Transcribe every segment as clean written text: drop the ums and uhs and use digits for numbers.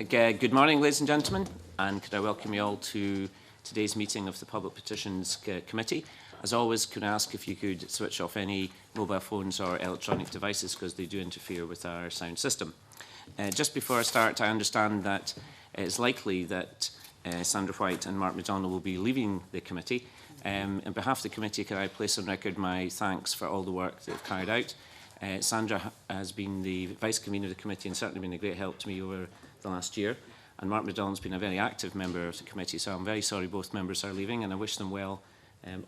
Good morning, ladies and gentlemen, and could I welcome you all to today's meeting of the Public Petitions Committee. As always, could I ask if you could switch off any mobile phones or electronic devices because they do interfere with our sound system. Just before I start, I understand that it's likely that Sandra White and Mark MacDonald will be leaving the committee. On behalf of the committee, can I place on record my thanks for all the work they've carried out. Sandra has been the vice convener of the committee and certainly been a great help to me over the last year. And Mark MacDonald's been a very active member of the committee, so I'm very sorry both members are leaving, and I wish them well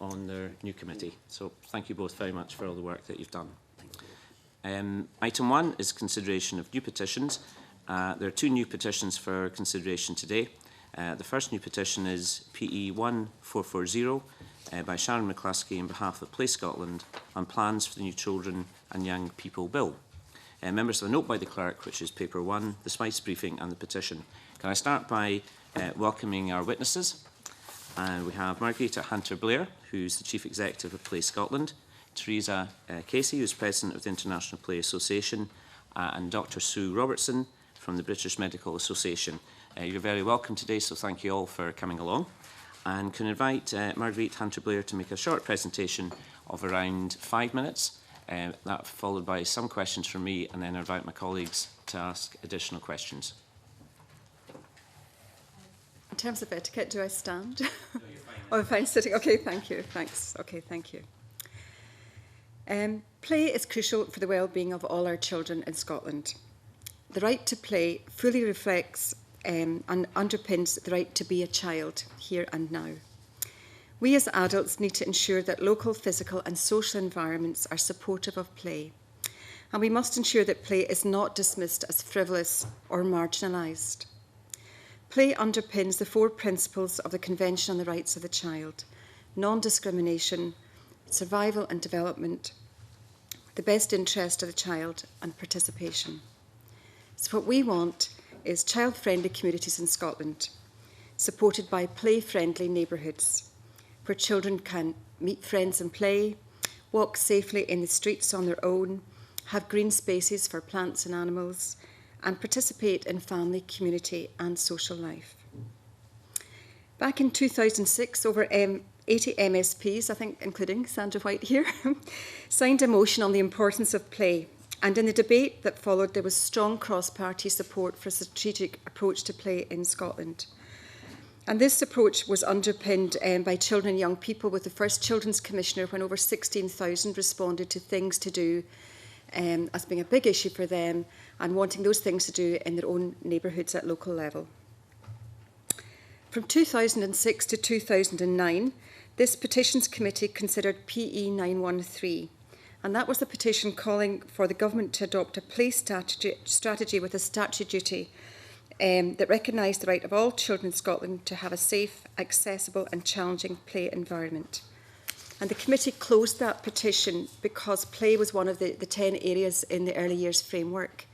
on their new committee. So thank you both very much for all the work that you've done. Item 1 is consideration of new petitions. There are 2 new petitions for consideration today. The first new petition is PE 1440 by Sharon McClaskey on behalf of Play Scotland on plans for the new Children and Young People Bill. Members have a note by the clerk, which is paper 1, the Spice briefing and the petition. Can I start by welcoming our witnesses? We have Margarita Hunter-Blair, who's the Chief Executive of Play Scotland, Teresa Casey, who's President of the International Play Association, and Dr. Sue Robertson from the British Medical Association. You're very welcome today, so thank you all for coming along. And can I invite Margarita Hunter-Blair to make a short presentation of around 5 minutes, that followed by some questions from me, and then I invite my colleagues to ask additional questions. In terms of etiquette, do I stand? No, you're fine. Oh, I'm fine sitting. Okay, thank you. Thanks. Okay, thank you. Play is crucial for the well-being of all our children in Scotland. The right to play fully reflects and underpins the right to be a child here and now. We as adults need to ensure that local physical and social environments are supportive of play. And we must ensure that play is not dismissed as frivolous or marginalised. Play underpins the 4 principles of the Convention on the Rights of the Child: non-discrimination, survival and development, the best interest of the child, and participation. So what we want is child-friendly communities in Scotland, supported by play-friendly neighbourhoods, where children can meet friends and play, walk safely in the streets on their own, have green spaces for plants and animals, and participate in family, community and social life. Back in 2006, over 80 MSPs, I think including Sandra White here, signed a motion on the importance of play. And in the debate that followed, there was strong cross-party support for a strategic approach to play in Scotland. And this approach was underpinned by children and young people, with the first Children's Commissioner when over 16,000 responded to things to do as being a big issue for them and wanting those things to do in their own neighbourhoods at local level. From 2006 to 2009, this Petitions Committee considered PE 913, and that was the petition calling for the government to adopt a play strategy with a statutory duty that recognised the right of all children in Scotland to have a safe, accessible and challenging play environment. And the committee closed that petition because play was one of the 10 areas in the early years framework.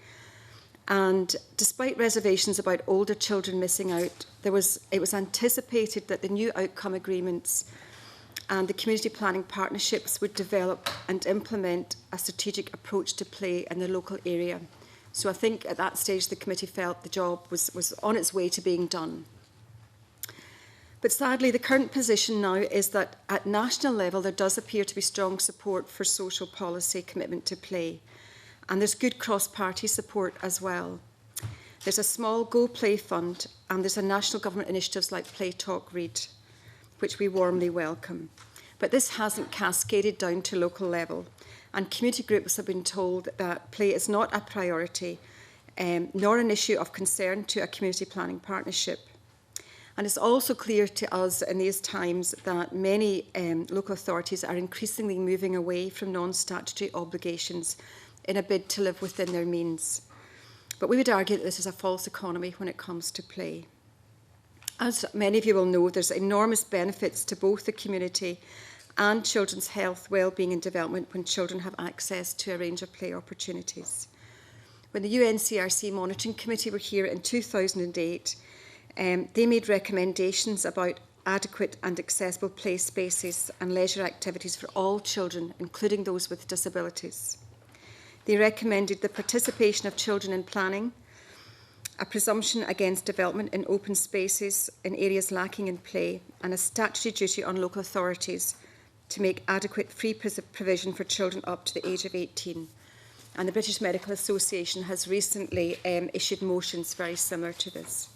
And despite reservations about older children missing out, it was anticipated that the new outcome agreements and the community planning partnerships would develop and implement a strategic approach to play in the local area. So I think at that stage the committee felt the job was on its way to being done. But sadly, the current position now is that at national level there does appear to be strong support for social policy commitment to play. And there's good cross-party support as well. There's a small Go Play fund, and there's a national government initiatives like Play Talk Read, which we warmly welcome. But this hasn't cascaded down to local level, and community groups have been told that play is not a priority, nor an issue of concern to a community planning partnership. And it's also clear to us in these times that many local authorities are increasingly moving away from non-statutory obligations in a bid to live within their means. But we would argue that this is a false economy when it comes to play. As many of you will know, there's enormous benefits to both the community and children's health, well-being and development when children have access to a range of play opportunities. When the UNCRC Monitoring Committee were here in 2008, they made recommendations about adequate and accessible play spaces and leisure activities for all children, including those with disabilities. They recommended the participation of children in planning a presumption against development in open spaces in areas lacking in play, and a statutory duty on local authorities to make adequate free provision for children up to the age of 18. And the British Medical Association has recently issued motions very similar to this.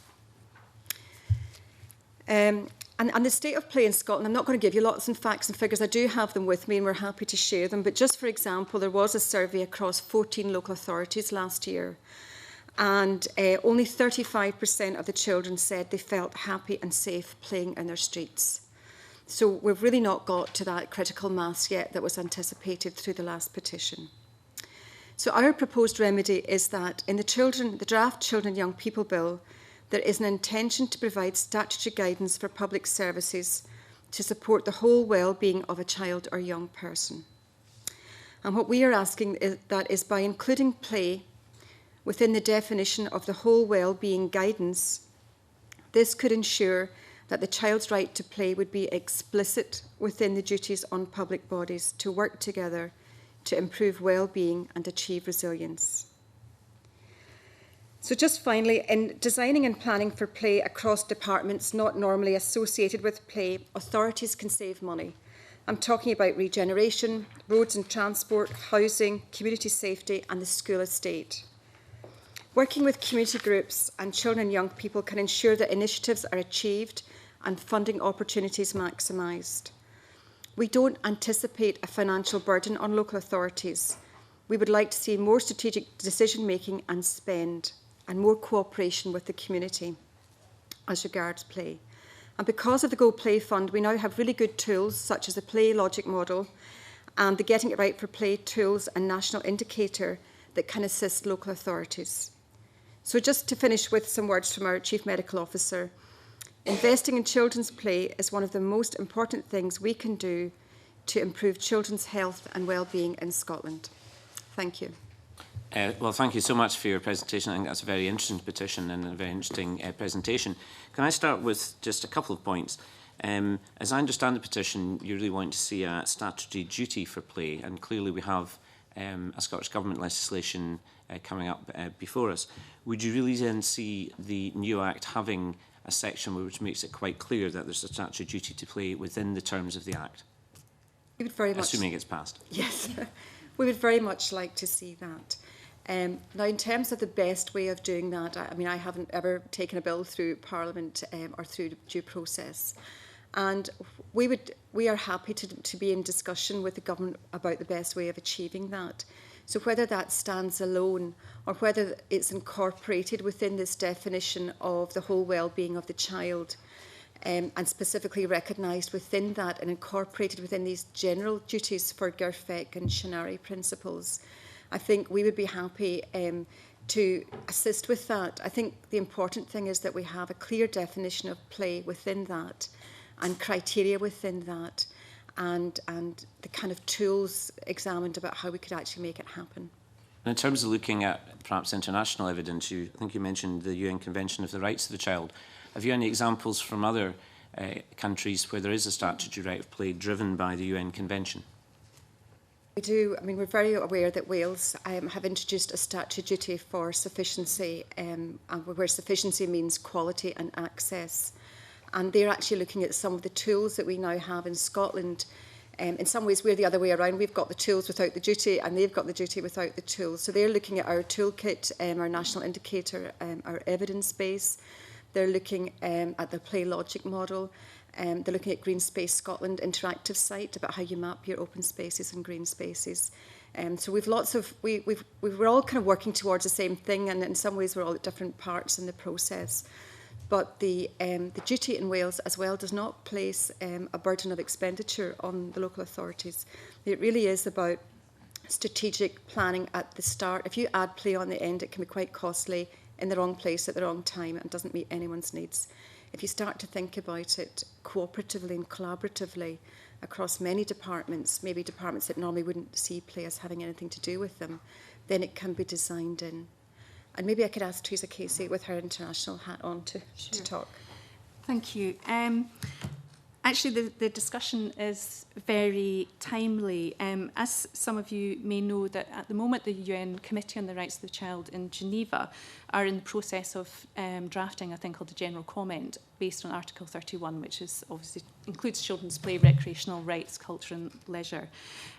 And the state of play in Scotland, I'm not going to give you lots of facts and figures. I do have them with me and we're happy to share them. But just for example, there was a survey across 14 local authorities last year. And only 35% of the children said they felt happy and safe playing in their streets. So we've really not got to that critical mass yet that was anticipated through the last petition. So our proposed remedy is that in the draft Children and Young People Bill, there is an intention to provide statutory guidance for public services to support the whole well-being of a child or young person. And what we are asking is by including play within the definition of the whole well-being guidance, this could ensure that the child's right to play would be explicit within the duties on public bodies to work together to improve well-being and achieve resilience. So just finally, in designing and planning for play across departments not normally associated with play, authorities can save money. I'm talking about regeneration, roads and transport, housing, community safety and the school estate. Working with community groups and children and young people can ensure that initiatives are achieved and funding opportunities maximised. We don't anticipate a financial burden on local authorities. We would like to see more strategic decision making and spend, and more cooperation with the community as regards play. And because of the Go Play Fund, we now have really good tools such as the Play Logic model and the Getting It Right for Play tools and national indicator that can assist local authorities. So just to finish with some words from our Chief Medical Officer, investing in children's play is one of the most important things we can do to improve children's health and well-being in Scotland. Thank you. Well, thank you so much for your presentation. I think that's a very interesting petition and a very interesting presentation. Can I start with just a couple of points? As I understand the petition, you really want to see a statutory duty for play, and clearly we have a Scottish Government legislation coming up before us. Would you really then see the new Act having a section which makes it quite clear that there's a statutory duty to play within the terms of the Act? We would very much, assuming it's passed. Yes, we would very much like to see that. Now, in terms of the best way of doing that, I mean, I haven't ever taken a bill through Parliament or through the due process. And we are happy to be in discussion with the government about the best way of achieving that. So whether that stands alone or whether it's incorporated within this definition of the whole well-being of the child, and specifically recognised within that and incorporated within these general duties for GIRFEC and Shinari principles, I think we would be happy to assist with that. I think the important thing is that we have a clear definition of play within that and criteria within that, and the kind of tools examined about how we could actually make it happen. In terms of looking at perhaps international evidence, I think you mentioned the UN Convention of the Rights of the Child. Have you any examples from other countries where there is a statutory right of play driven by the UN Convention? We do. I mean, we're very aware that Wales have introduced a statutory duty for sufficiency, and where sufficiency means quality and access. And they're actually looking at some of the tools that we now have in Scotland. In some ways, we're the other way around. We've got the tools without the duty, and they've got the duty without the tools. So they're looking at our toolkit, our national indicator, our evidence base. They're looking at the Play Logic model. They're looking at Green Space Scotland interactive site about how you map your open spaces and green spaces. So we've lots of we're all kind of working towards the same thing, and in some ways we're all at different parts in the process. But the duty in Wales as well does not place a burden of expenditure on the local authorities. It really is about strategic planning at the start. If you add play on the end, it can be quite costly, in the wrong place at the wrong time, and doesn't meet anyone's needs. If you start to think about it cooperatively and collaboratively across many departments, maybe departments that normally wouldn't see play as having anything to do with them, then it can be designed in. And maybe I could ask Teresa Casey with her international hat on to talk. Thank you. Actually, the discussion is very timely. As some of you may know, that at the moment the UN Committee on the Rights of the Child in Geneva are in the process of drafting a thing called a general comment based on Article 31, which is obviously includes children's play, recreational rights, culture and leisure.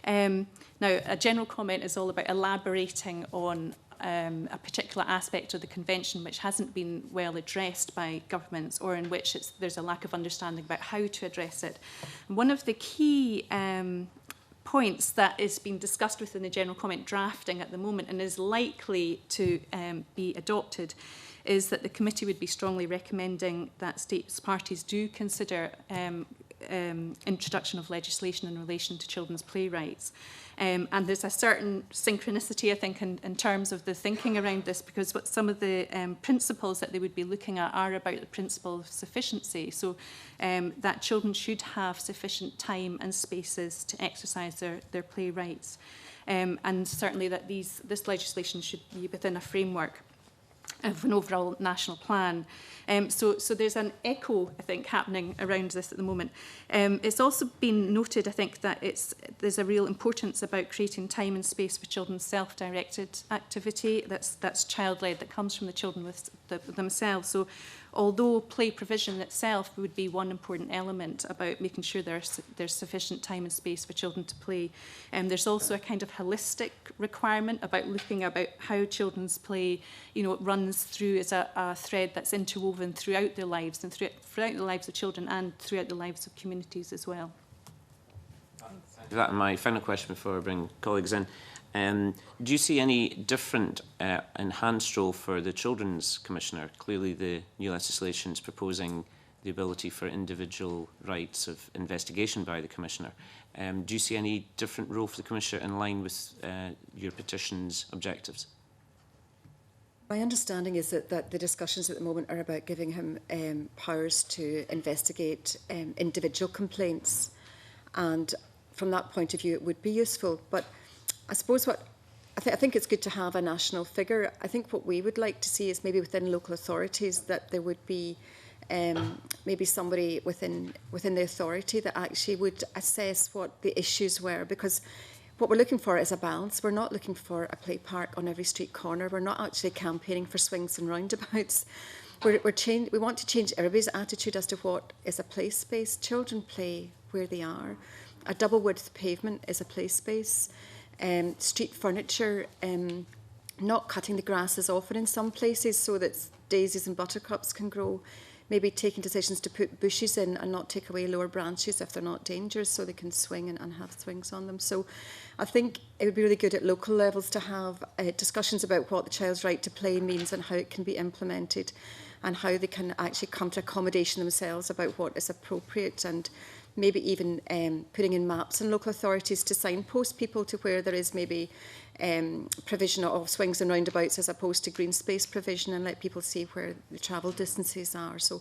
Now, a general comment is all about elaborating on a particular aspect of the convention which hasn't been well addressed by governments, or in which there's a lack of understanding about how to address it. And one of the key points that is being discussed within the general comment drafting at the moment and is likely to be adopted is that the committee would be strongly recommending that states parties do consider introduction of legislation in relation to children's play rights. And there's a certain synchronicity, I think, in terms of the thinking around this, because what some of the principles that they would be looking at are about the principle of sufficiency. So that children should have sufficient time and spaces to exercise their play rights. And certainly that this legislation should be within a framework of an overall national plan. So there's an echo, I think, happening around this at the moment. It's also been noted, I think, that there's a real importance about creating time and space for children's self-directed activity that's child-led, that comes from the children themselves. So although play provision itself would be one important element about making sure there's sufficient time and space for children to play, there's also a kind of holistic requirement about looking about how children's play, runs through as a thread that's interwoven throughout their lives and throughout the lives of children and throughout the lives of communities as well. That and my final question before I bring colleagues in. Do you see any different enhanced role for the Children's Commissioner? Clearly the new legislation is proposing the ability for individual rights of investigation by the Commissioner. Do you see any different role for the Commissioner in line with your petition's objectives? My understanding is that the discussions at the moment are about giving him powers to investigate individual complaints, and from that point of view it would be useful. But I suppose I think it's good to have a national figure. I think what we would like to see is maybe within local authorities that there would be maybe somebody within the authority that actually would assess what the issues were, because what we're looking for is a balance. We're not looking for a play park on every street corner. We're not actually campaigning for swings and roundabouts. We want to change everybody's attitude as to what is a play space. Children play where they are. A double width pavement is a play space. Street furniture, not cutting the grass as often in some places so that daisies and buttercups can grow. Maybe taking decisions to put bushes in and not take away lower branches if they're not dangerous, so they can swing and have swings on them. So I think it would be really good at local levels to have discussions about what the child's right to play means and how it can be implemented, and how they can actually come to accommodation themselves about what is appropriate, and maybe even putting in maps in local authorities to signpost people to where there is maybe provision of swings and roundabouts as opposed to green space provision, and let people see where the travel distances are. So,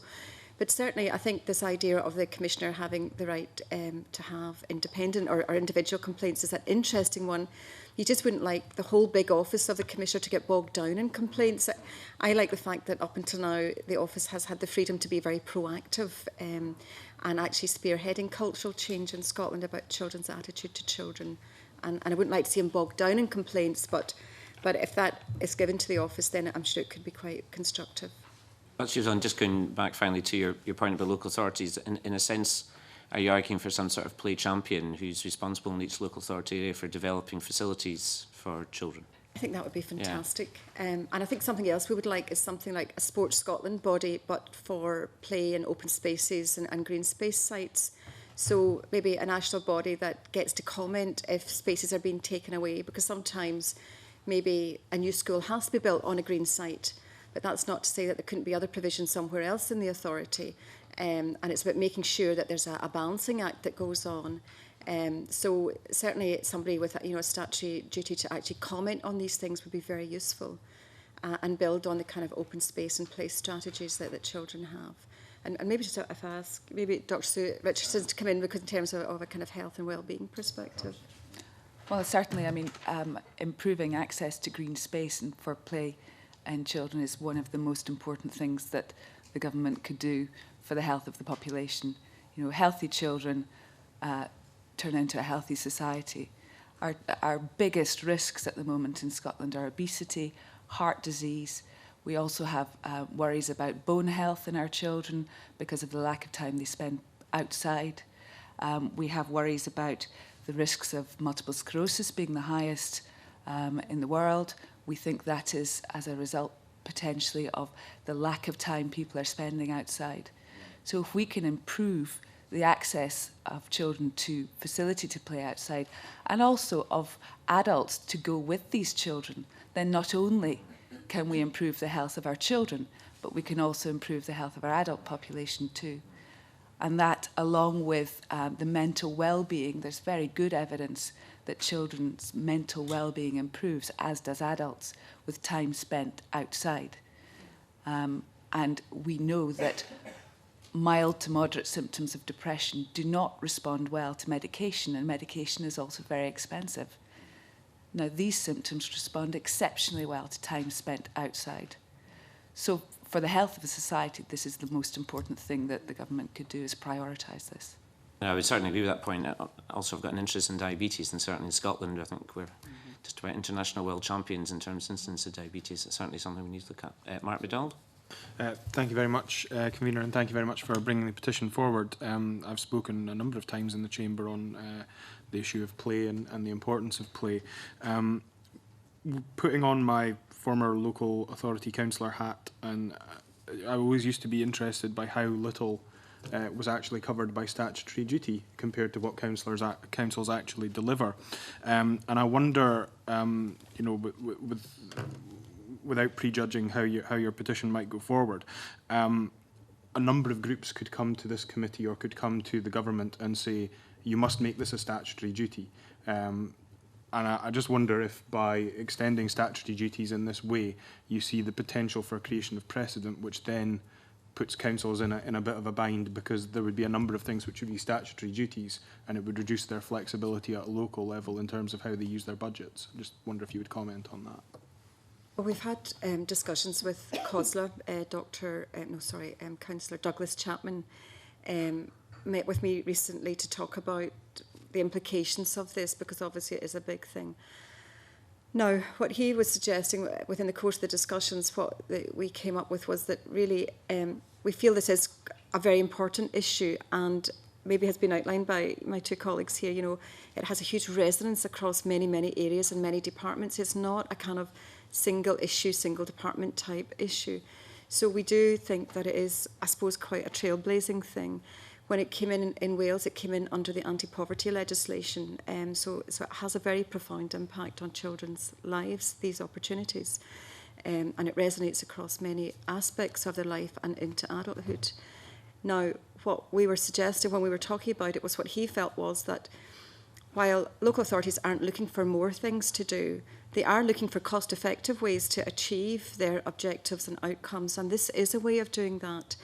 but certainly I think this idea of the Commissioner having the right to have independent or individual complaints is an interesting one. You just wouldn't like the whole big office of the Commissioner to get bogged down in complaints. I like the fact that up until now the office has had the freedom to be very proactive and actually spearheading cultural change in Scotland about children's attitude to children. And I wouldn't like to see him bogged down in complaints, but if that is given to the office, then I'm sure it could be quite constructive. Well, Susan, just going back finally to your point about local authorities, in a sense, are you arguing for some sort of play champion who's responsible in each local authority area for developing facilities for children? I think that would be fantastic. Yeah. And I think something else we would like is something like a Sports Scotland body, but for play and open spaces and green space sites. So maybe a national body that gets to comment if spaces are being taken away, because sometimes maybe a new school has to be built on a green site, but that's not to say that there couldn't be other provisions somewhere else in the authority. And it's about making sure that there's a balancing act that goes on. So certainly somebody with a statutory duty to actually comment on these things would be very useful, and build on the kind of open space and play strategies that children have. And maybe just if I ask maybe Dr. Sue Richardson to come in, because in terms of a kind of health and well-being perspective. Well, certainly, I mean, improving access to green space and for play in children is one of the most important things that the government could do for the health of the population You know, healthy children turn into a healthy society. Our biggest risks at the moment in Scotland are obesity, heart disease. We also have worries about bone health in our children because of the lack of time they spend outside. We have worries about the risks of multiple sclerosis being the highest in the world. We think that is as a result potentially of the lack of time people are spending outside. So if we can improve the access of children to facility to play outside and also of adults to go with these children, then not only can we improve the health of our children, but we can also improve the health of our adult population too. And that, along with the mental well-being, there's very good evidence that children's mental well-being improves, as does adults, with time spent outside. And we know that mild to moderate symptoms of depression do not respond well to medication, and medication is also very expensive. Now, these symptoms respond exceptionally well to time spent outside. So for the health of the society, this is the most important thing that the government could do, is prioritise this. I would certainly agree with that point. Also, I've got an interest in diabetes, and certainly in Scotland, I think we're just about international world champions in terms of incidence of diabetes. It's certainly something we need to look at. Mark McDonald? Thank you very much, Convener, and thank you very much for bringing the petition forward. I've spoken a number of times in the Chamber on the issue of play and the importance of play. Putting on my former local authority councillor hat, and I always used to be interested by how little was actually covered by statutory duty compared to what councils actually deliver. And I wonder, you know, without prejudging how your petition might go forward, a number of groups could come to this committee or could come to the government and say, you must make this a statutory duty. And I just wonder if by extending statutory duties in this way, you see the potential for creation of precedent, which then puts councils in a bit of a bind, because there would be a number of things which would be statutory duties, and it would reduce their flexibility at a local level in terms of how they use their budgets. I just wonder if you would comment on that. Well, we've had discussions with COSLA, Councillor Douglas Chapman met with me recently to talk about the implications of this, because obviously it is a big thing. Now, what he was suggesting within the course of the discussions, what we came up with was that really we feel this is a very important issue, and maybe has been outlined by my two colleagues here. You know, it has a huge resonance across many, many areas and many departments. It's not a kind of single issue, single department type issue. So we do think that it is, I suppose, quite a trailblazing thing. When it came in Wales, it came in under the anti-poverty legislation. So it has a very profound impact on children's lives, these opportunities. And it resonates across many aspects of their life and into adulthood. Now, what we were suggesting when we were talking about it was what he felt was that while local authorities aren't looking for more things to do, they are looking for cost-effective ways to achieve their objectives and outcomes. And this is a way of doing that.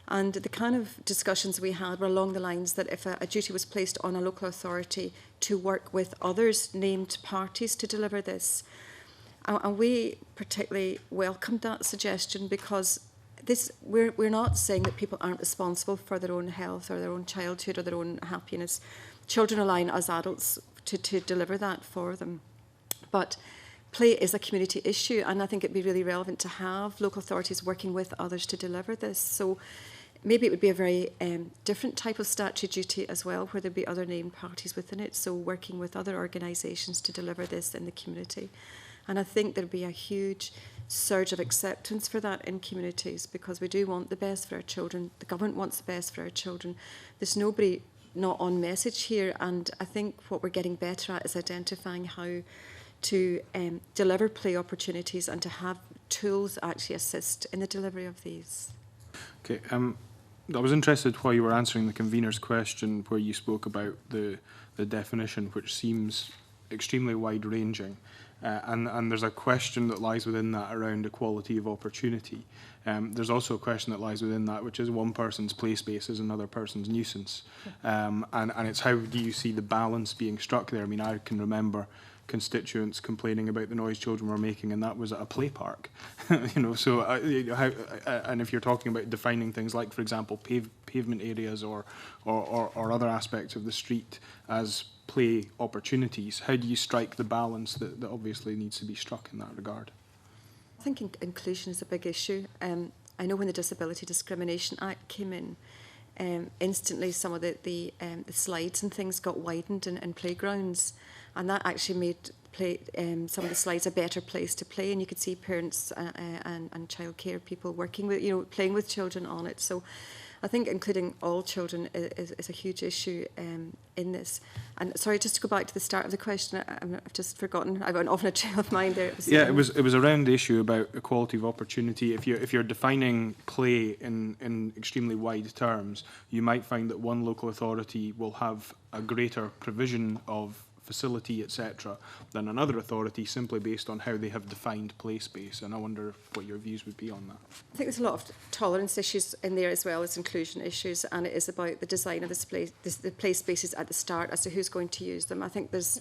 And the kind of discussions we had were along the lines that if a duty was placed on a local authority to work with others, named parties, to deliver this. And we particularly welcomed that suggestion, because we're not saying that people aren't responsible for their own health or their own childhood or their own happiness. Children rely on us adults to deliver that for them. But play is a community issue, and I think it'd be really relevant to have local authorities working with others to deliver this. So maybe it would be a very different type of statutory duty as well, where there'd be other named parties within it, so working with other organisations to deliver this in the community. And I think there'd be a huge surge of acceptance for that in communities, because we do want the best for our children. The government wants the best for our children. There's nobody not on message here, and I think what we're getting better at is identifying how to deliver play opportunities and to have tools actually assist in the delivery of these. Okay, I was interested while you were answering the convener's question, where you spoke about the definition, which seems extremely wide-ranging, and there's a question that lies within that around equality of opportunity. There's also a question that lies within that, which is one person's play space is another person's nuisance, and it's how do you see the balance being struck there? I mean, I can remember constituents complaining about the noise children were making, and that was at a play park. So and if you're talking about defining things like, for example, pavement areas or other aspects of the street as play opportunities, how do you strike the balance that obviously needs to be struck in that regard? I think inclusion is a big issue. I know when the Disability Discrimination Act came in, instantly some of the slides and things got widened in playgrounds, and that actually made some of the slides a better place to play, and you could see parents and childcare people working with, playing with children on it. So I think including all children is a huge issue in this. And sorry, just to go back to the start of the question, I've just forgotten. I went off on a trail of mind there. It was around the issue about equality of opportunity. If you're defining play in extremely wide terms, you might find that one local authority will have a greater provision of facility, etc., than another authority simply based on how they have defined play space. And I wonder what your views would be on that. I think there's a lot of tolerance issues in there as well as inclusion issues, and it is about the design of the play spaces at the start as to who's going to use them. I think there's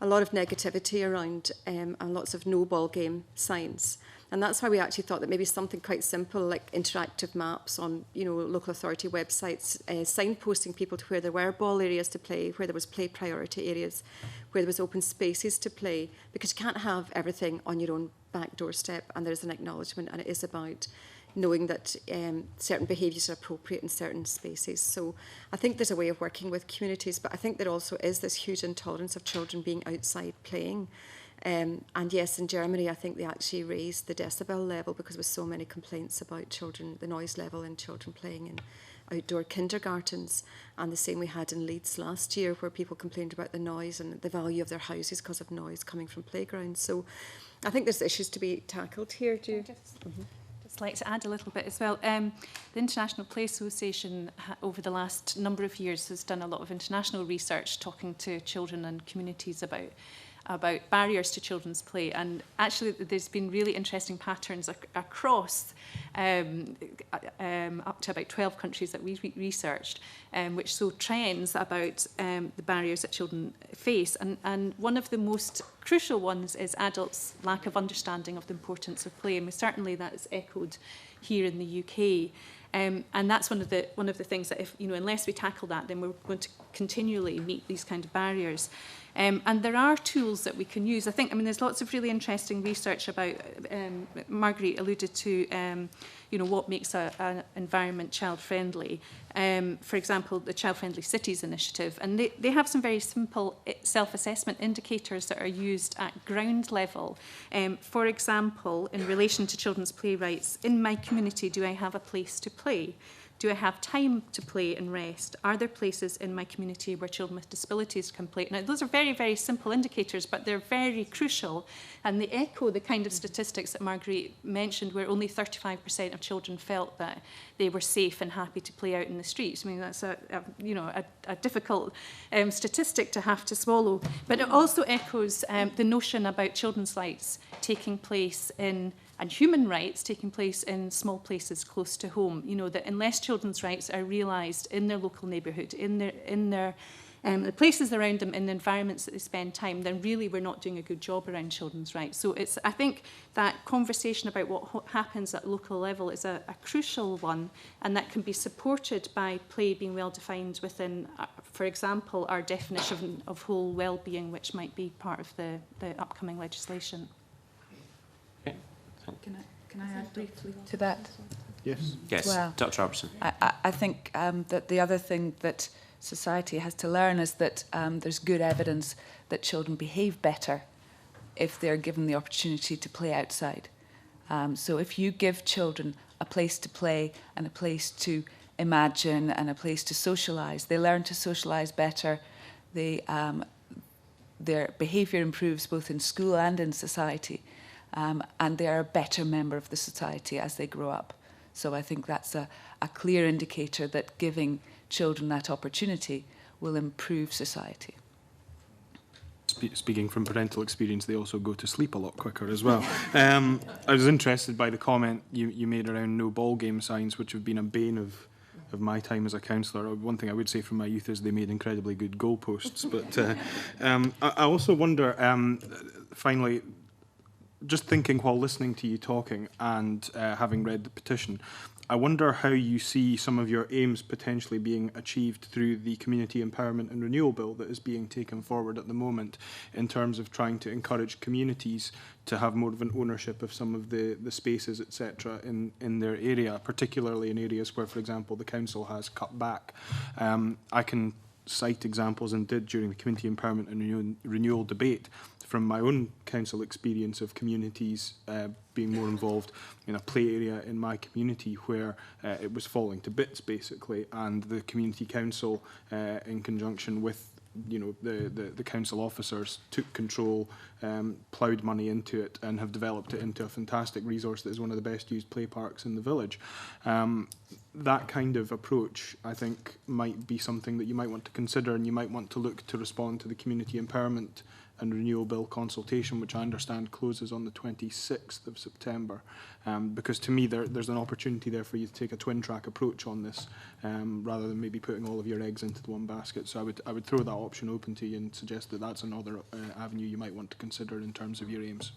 a lot of negativity around and lots of no ball game signs. And that's why we actually thought that maybe something quite simple like interactive maps on, local authority websites, signposting people to where there were ball areas to play, where there was play priority areas, where there was open spaces to play, because you can't have everything on your own back doorstep, and there's an acknowledgement, and it is about knowing that certain behaviours are appropriate in certain spaces. So I think there's a way of working with communities, but I think there also is this huge intolerance of children being outside playing. And yes, in Germany, I think they actually raised the decibel level because there were so many complaints about children, the noise level in children playing in outdoor kindergartens. And the same we had in Leeds last year, where people complained about the noise and the value of their houses because of noise coming from playgrounds. So I think there's issues to be tackled here. Do you? Just like to add a little bit as well. The International Play Association over the last number of years has done a lot of international research talking to children and communities about barriers to children's play, and actually there's been really interesting patterns across up to about 12 countries that we researched, which show trends about the barriers that children face, and one of the most crucial ones is adults' lack of understanding of the importance of play, and certainly that is echoed here in the UK. And that's one of the things that, if unless we tackle that, then we're going to continually meet these kind of barriers. And there are tools that we can use. There's lots of really interesting research about. Marguerite alluded to, what makes an environment child-friendly. For example, the Child Friendly Cities Initiative, and they have some very simple self-assessment indicators that are used at ground level. For example, in relation to children's play rights, in my community, do I have a place to play? Do I have time to play and rest? Are there places in my community where children with disabilities can play? Now, those are very, very simple indicators, but they're very crucial. And they echo the kind of statistics that Marguerite mentioned, where only 35% of children felt that they were safe and happy to play out in the streets. That's a difficult statistic to have to swallow. But it also echoes the notion about children's rights taking place and human rights taking place in small places close to home. That unless children's rights are realised in their local neighbourhood, in their the places around them, in the environments that they spend time, then really we're not doing a good job around children's rights. So I think that conversation about what happens at local level is a crucial one, and that can be supported by play being well defined within, for example, our definition of whole well-being, which might be part of the upcoming legislation. Can I add briefly to that? Yes. Yes, Well, Dr. Robertson. I think that the other thing that society has to learn is that there's good evidence that children behave better if they're given the opportunity to play outside. So if you give children a place to play and a place to imagine and a place to socialise, they learn to socialise better. Their behaviour improves both in school and in society. And they are a better member of the society as they grow up. So I think that's a clear indicator that giving children that opportunity will improve society. Speaking from parental experience, they also go to sleep a lot quicker as well. I was interested by the comment you made around no ball game signs, which have been a bane of my time as a councillor. One thing I would say from my youth is they made incredibly good goalposts. But I also wonder, finally, just thinking while listening to you talking and having read the petition, I wonder how you see some of your aims potentially being achieved through the Community Empowerment and Renewal Bill that is being taken forward at the moment, in terms of trying to encourage communities to have more of an ownership of some of the spaces, etc., in their area, particularly in areas where, for example, the council has cut back. I can cite examples, and did during the Community Empowerment and Renewal debate, from my own council experience of communities being more involved in a play area in my community where it was falling to bits basically, and the community council in conjunction with the council officers took control, ploughed money into it, and have developed it into a fantastic resource that is one of the best used play parks in the village. That kind of approach, I think, might be something that you might want to consider, and you might want to look to respond to the Community Empowerment and Renewal Bill consultation, which I understand closes on the 26th of September. Because to me, there's an opportunity there for you to take a twin-track approach on this, rather than maybe putting all of your eggs into the one basket. So I would throw that option open to you and suggest that that's another avenue you might want to consider in terms of your aims.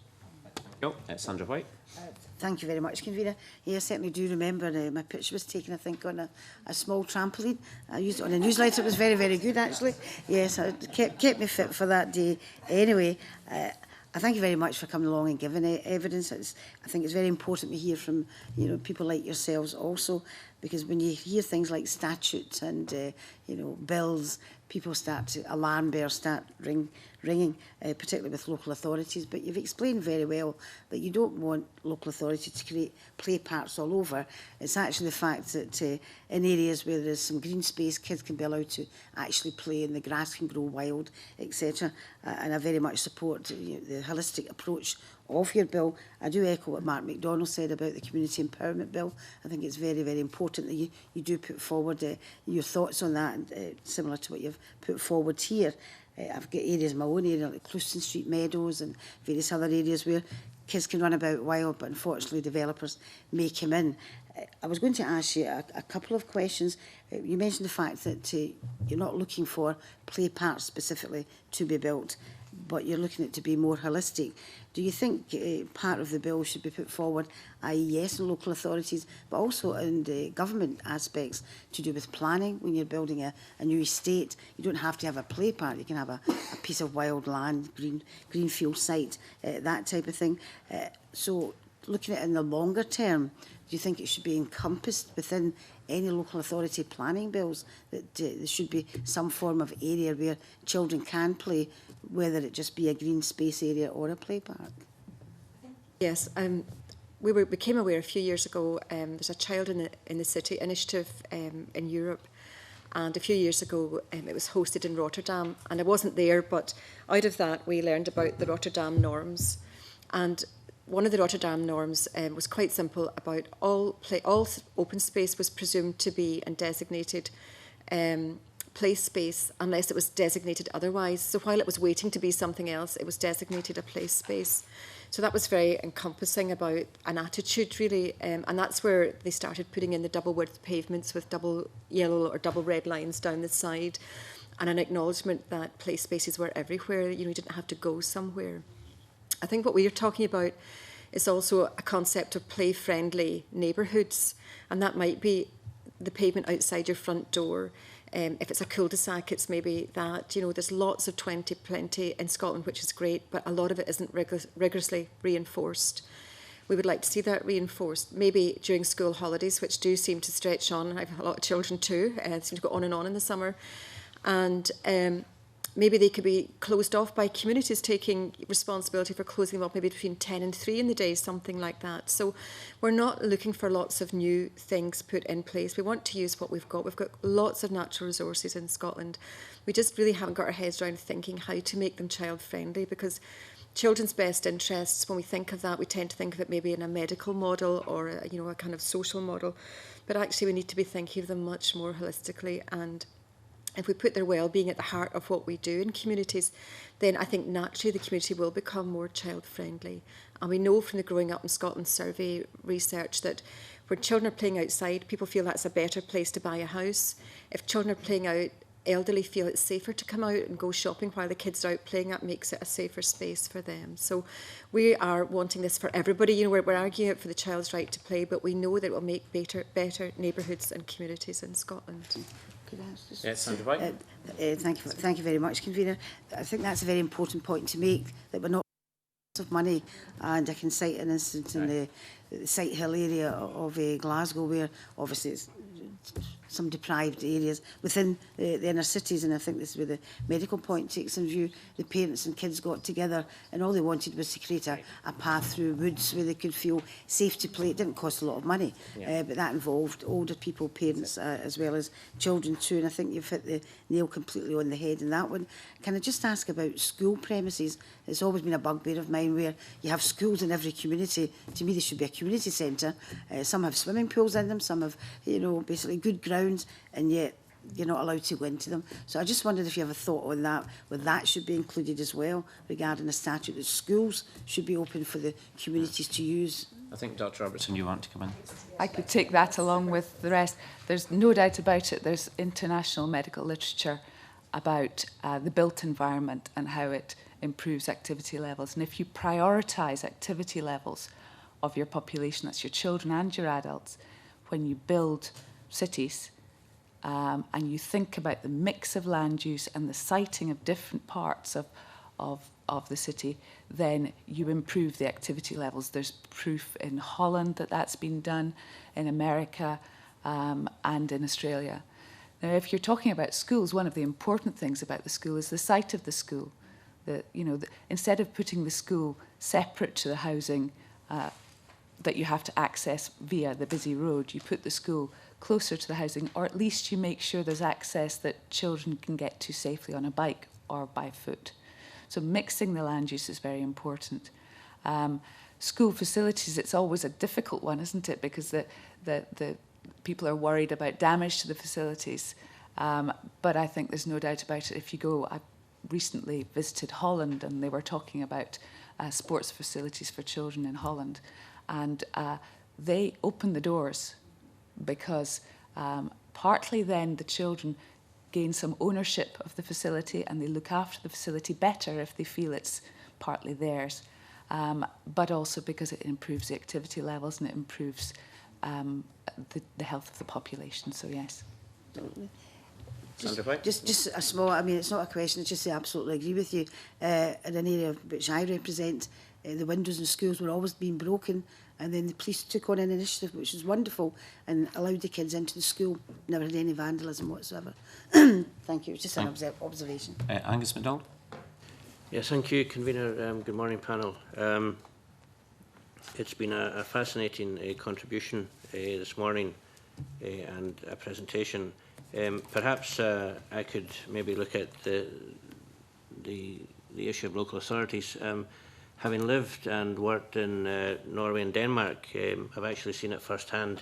Sandra White. Thank you very much, Convener. Yeah, I certainly do remember my picture was taken, I think, on a small trampoline. I used it on a newsletter. It was very, very good, actually. Yes, it kept me fit for that day. Anyway, I thank you very much for coming along and giving evidence. I think it's very important to hear from people like yourselves also, because when you hear things like statutes and bills, people alarm bells start ringing, particularly with local authorities. But you've explained very well that you don't want local authorities to create play parks all over. It's actually the fact that in areas where there's some green space, kids can be allowed to actually play and the grass can grow wild, etc. And I very much support the holistic approach of your bill. I do echo what Mark MacDonald said about the Community Empowerment Bill. I think it's very, very important that you do put forward your thoughts on that, similar to what you've put forward here. I've got areas in my own area, like Clouston Street Meadows and various other areas where kids can run about wild, but unfortunately developers may come in. I was going to ask you a couple of questions. You mentioned the fact that you're not looking for play parks specifically to be built, but you're looking at it to be more holistic. Do you think part of the bill should be put forward, i.e. yes in local authorities, but also in the government aspects to do with planning? When you're building a new estate, you don't have to have a play park. You can have a piece of wild land, greenfield site, that type of thing. So looking at it in the longer term, do you think it should be encompassed within any local authority planning bills, that there should be some form of area where children can play, whether it just be a green space area or a play park? Yes, we became aware a few years ago, there's a Child in the City initiative in Europe, and a few years ago it was hosted in Rotterdam, and I wasn't there, but out of that we learned about the Rotterdam norms. And one of the Rotterdam norms was quite simple about all open space was presumed to be and designated play space unless it was designated otherwise. So while it was waiting to be something else, it was designated a play space. So that was very encompassing about an attitude, really, and that's where they started putting in the double width pavements with double yellow or double red lines down the side, and an acknowledgement that play spaces were everywhere. You didn't have to go somewhere. I think what we are talking about is also a concept of play-friendly neighbourhoods, and that might be the pavement outside your front door. If it's a cul-de-sac, it's maybe that. There's lots of 20-plenty in Scotland, which is great, but a lot of it isn't rigorously reinforced. We would like to see that reinforced, maybe during school holidays, which do seem to stretch on. I have a lot of children too, seem to go on in the summer. And maybe they could be closed off by communities taking responsibility for closing them up, maybe between 10 and 3 in the day, something like that. So we're not looking for lots of new things put in place. We want to use what we've got. We've got lots of natural resources in Scotland. We just really haven't got our heads around thinking how to make them child-friendly, because children's best interests, when we think of that, we tend to think of it maybe in a medical model or a kind of social model. But actually we need to be thinking of them much more holistically, and if we put their well-being at the heart of what we do in communities, then I think naturally the community will become more child-friendly. And we know from the Growing Up in Scotland survey research that when children are playing outside, people feel that's a better place to buy a house. If children are playing out, elderly feel it's safer to come out and go shopping while the kids are out playing. That makes it a safer space for them. So we are wanting this for everybody. You know, we're arguing it for the child's right to play, but we know that it will make better neighbourhoods and communities in Scotland. Could I ask just- Yes, Sandra White. Thank you very much, Convener. I think that's a very important point to make, that we're not of money, and I can cite an instance in the Sight Hill area of Glasgow, where obviously it's some deprived areas within the inner cities, and I think this is where the medical point takes in view. The parents and kids got together and all they wanted was to create a path through woods where they could feel safe to play. It didn't cost a lot of money, but that involved older people, parents, as well as children too, and I think you've hit the nail completely on the head in that one. Can I just ask about school premises? It's always been a bugbear of mine where you have schools in every community. To me, they should be a community centre. Some have swimming pools in them, some have, you know, basically good grounds, and yet you're not allowed to go into them. So I just wondered if you have a thought on that, whether that should be included as well, regarding the statute that schools should be open for the communities to use. I think Dr Robertson, you want to come in. I could take that along with the rest. There's no doubt about it. There's international medical literature about the built environment and how it improves activity levels. And if you prioritise activity levels of your population, that's your children and your adults, when you build cities, and you think about the mix of land use and the siting of different parts of the city, then you improve the activity levels. There's proof in Holland that that's been done, in America, and in Australia. Now, if you're talking about schools, one of the important things about the school is the site of the school. Instead of putting the school separate to the housing that you have to access via the busy road, you put the school closer to the housing, or at least you make sure there's access that children can get to safely on a bike or by foot. So mixing the land use is very important. School facilities, it's always a difficult one, isn't it? Because the people are worried about damage to the facilities. But I think there's no doubt about it. If you go, I recently visited Holland, and they were talking about sports facilities for children in Holland. And they open the doors because partly then the children gain some ownership of the facility, and they look after the facility better if they feel it's partly theirs, but also because it improves the activity levels and it improves the health of the population. So yes. Just a small, I mean, it's not a question, it's just I absolutely agree with you. In an area which I represent, the windows in schools were always being broken, and then the police took on an initiative which was wonderful and allowed the kids into the school. Never had any vandalism whatsoever. Thank you. It's just an observation. Angus MacDonald. Yes, thank you, Convener. Good morning, panel. It's been a fascinating contribution this morning and a presentation. Perhaps I could maybe look at the issue of local authorities. Having lived and worked in Norway and Denmark, I've actually seen it firsthand,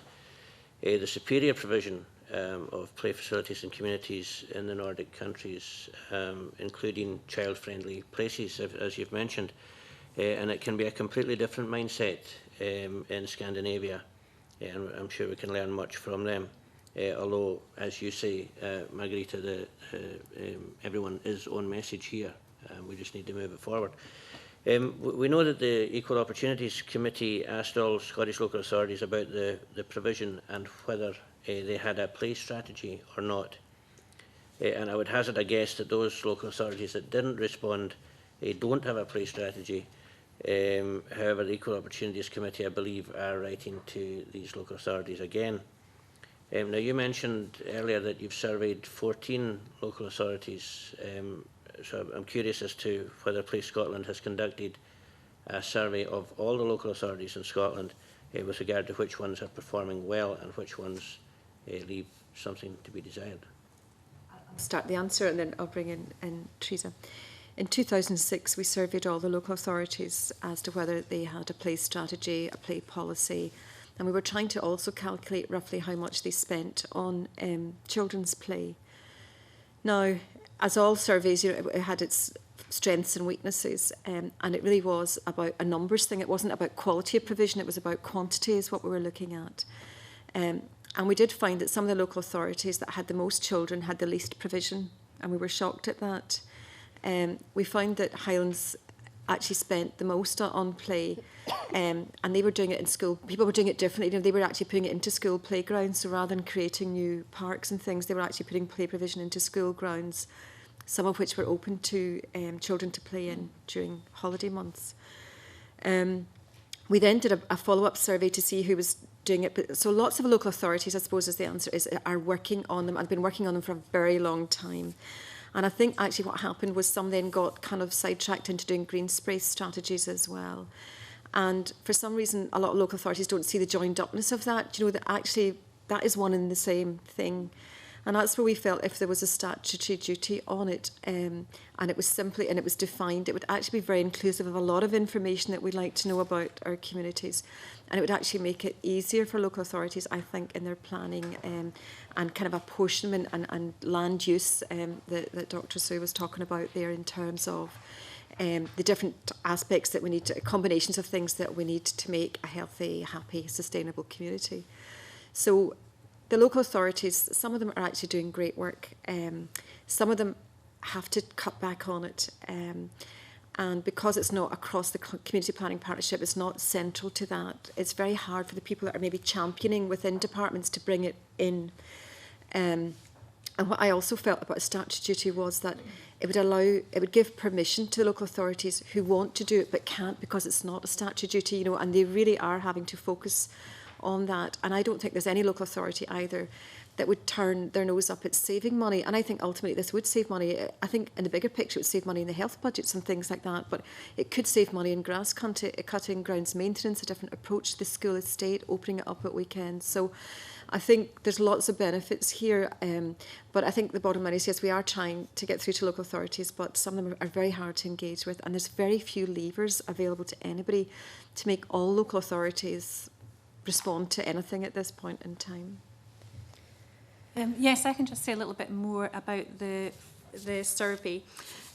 the superior provision of play facilities and communities in the Nordic countries, including child-friendly places, as you've mentioned. And it can be a completely different mindset in Scandinavia, and I'm sure we can learn much from them. Although, as you say, Margarita, everyone is on message here. We just need to move it forward. We know that the Equal Opportunities Committee asked all Scottish local authorities about the provision and whether they had a play strategy or not. And I would hazard a guess that those local authorities that didn't respond don't have a play strategy. However, the Equal Opportunities Committee, I believe, are writing to these local authorities again. Now, you mentioned earlier that you've surveyed 14 local authorities. So I'm curious as to whether Play Scotland has conducted a survey of all the local authorities in Scotland with regard to which ones are performing well and which ones leave something to be desired. I'll start the answer and then I'll bring in Teresa. In 2006, we surveyed all the local authorities as to whether they had a play strategy, a play policy, and we were trying to also calculate roughly how much they spent on children's play. Now, as all surveys, it had its strengths and weaknesses, and it really was about a numbers thing. It wasn't about quality of provision, it was about quantity is what we were looking at. And we did find that some of the local authorities that had the most children had the least provision, and we were shocked at that. We found that Highlands actually spent the most on play, and they were doing it in school. People were doing it differently. You know, they were actually putting it into school playgrounds, so rather than creating new parks and things, they were actually putting play provision into school grounds, some of which were open to children to play in during holiday months. We then did a follow-up survey to see who was doing it. But, so lots of local authorities, I suppose, is the answer, are working on them. I've been working on them for a very long time. And I think actually what happened was some then got kind of sidetracked into doing green spray strategies as well. And for some reason, a lot of local authorities don't see the joined upness of that. You know, that actually that is one and the same thing. And that's where we felt if there was a statutory duty on it, and it was simply, and it was defined, it would actually be very inclusive of a lot of information that we'd like to know about our communities. And it would actually make it easier for local authorities, I think, in their planning and kind of apportionment and land use that Dr. Sue was talking about there in terms of the different aspects that we need, combinations of things that we need to make a healthy, happy, sustainable community. So the local authorities, some of them are actually doing great work. Some of them have to cut back on it. And because it's not across the community planning partnership, it's not central to that. It's very hard for the people that are maybe championing within departments to bring it in. And what I also felt about a statutory duty was that it would give permission to the local authorities who want to do it but can't because it's not a statutory duty, you know, and they really are having to focus on that. And I don't think there's any local authority either that would turn their nose up at saving money. And I think ultimately this would save money. I think in the bigger picture it would save money in the health budgets and things like that, but it could save money in grass cutting, grounds maintenance, a different approach to the school estate, opening it up at weekends. So I think there's lots of benefits here, but I think the bottom line is, yes, we are trying to get through to local authorities, but some of them are very hard to engage with, and there's very few levers available to anybody to make all local authorities respond to anything at this point in time. Yes, I can just say a little bit more about the survey.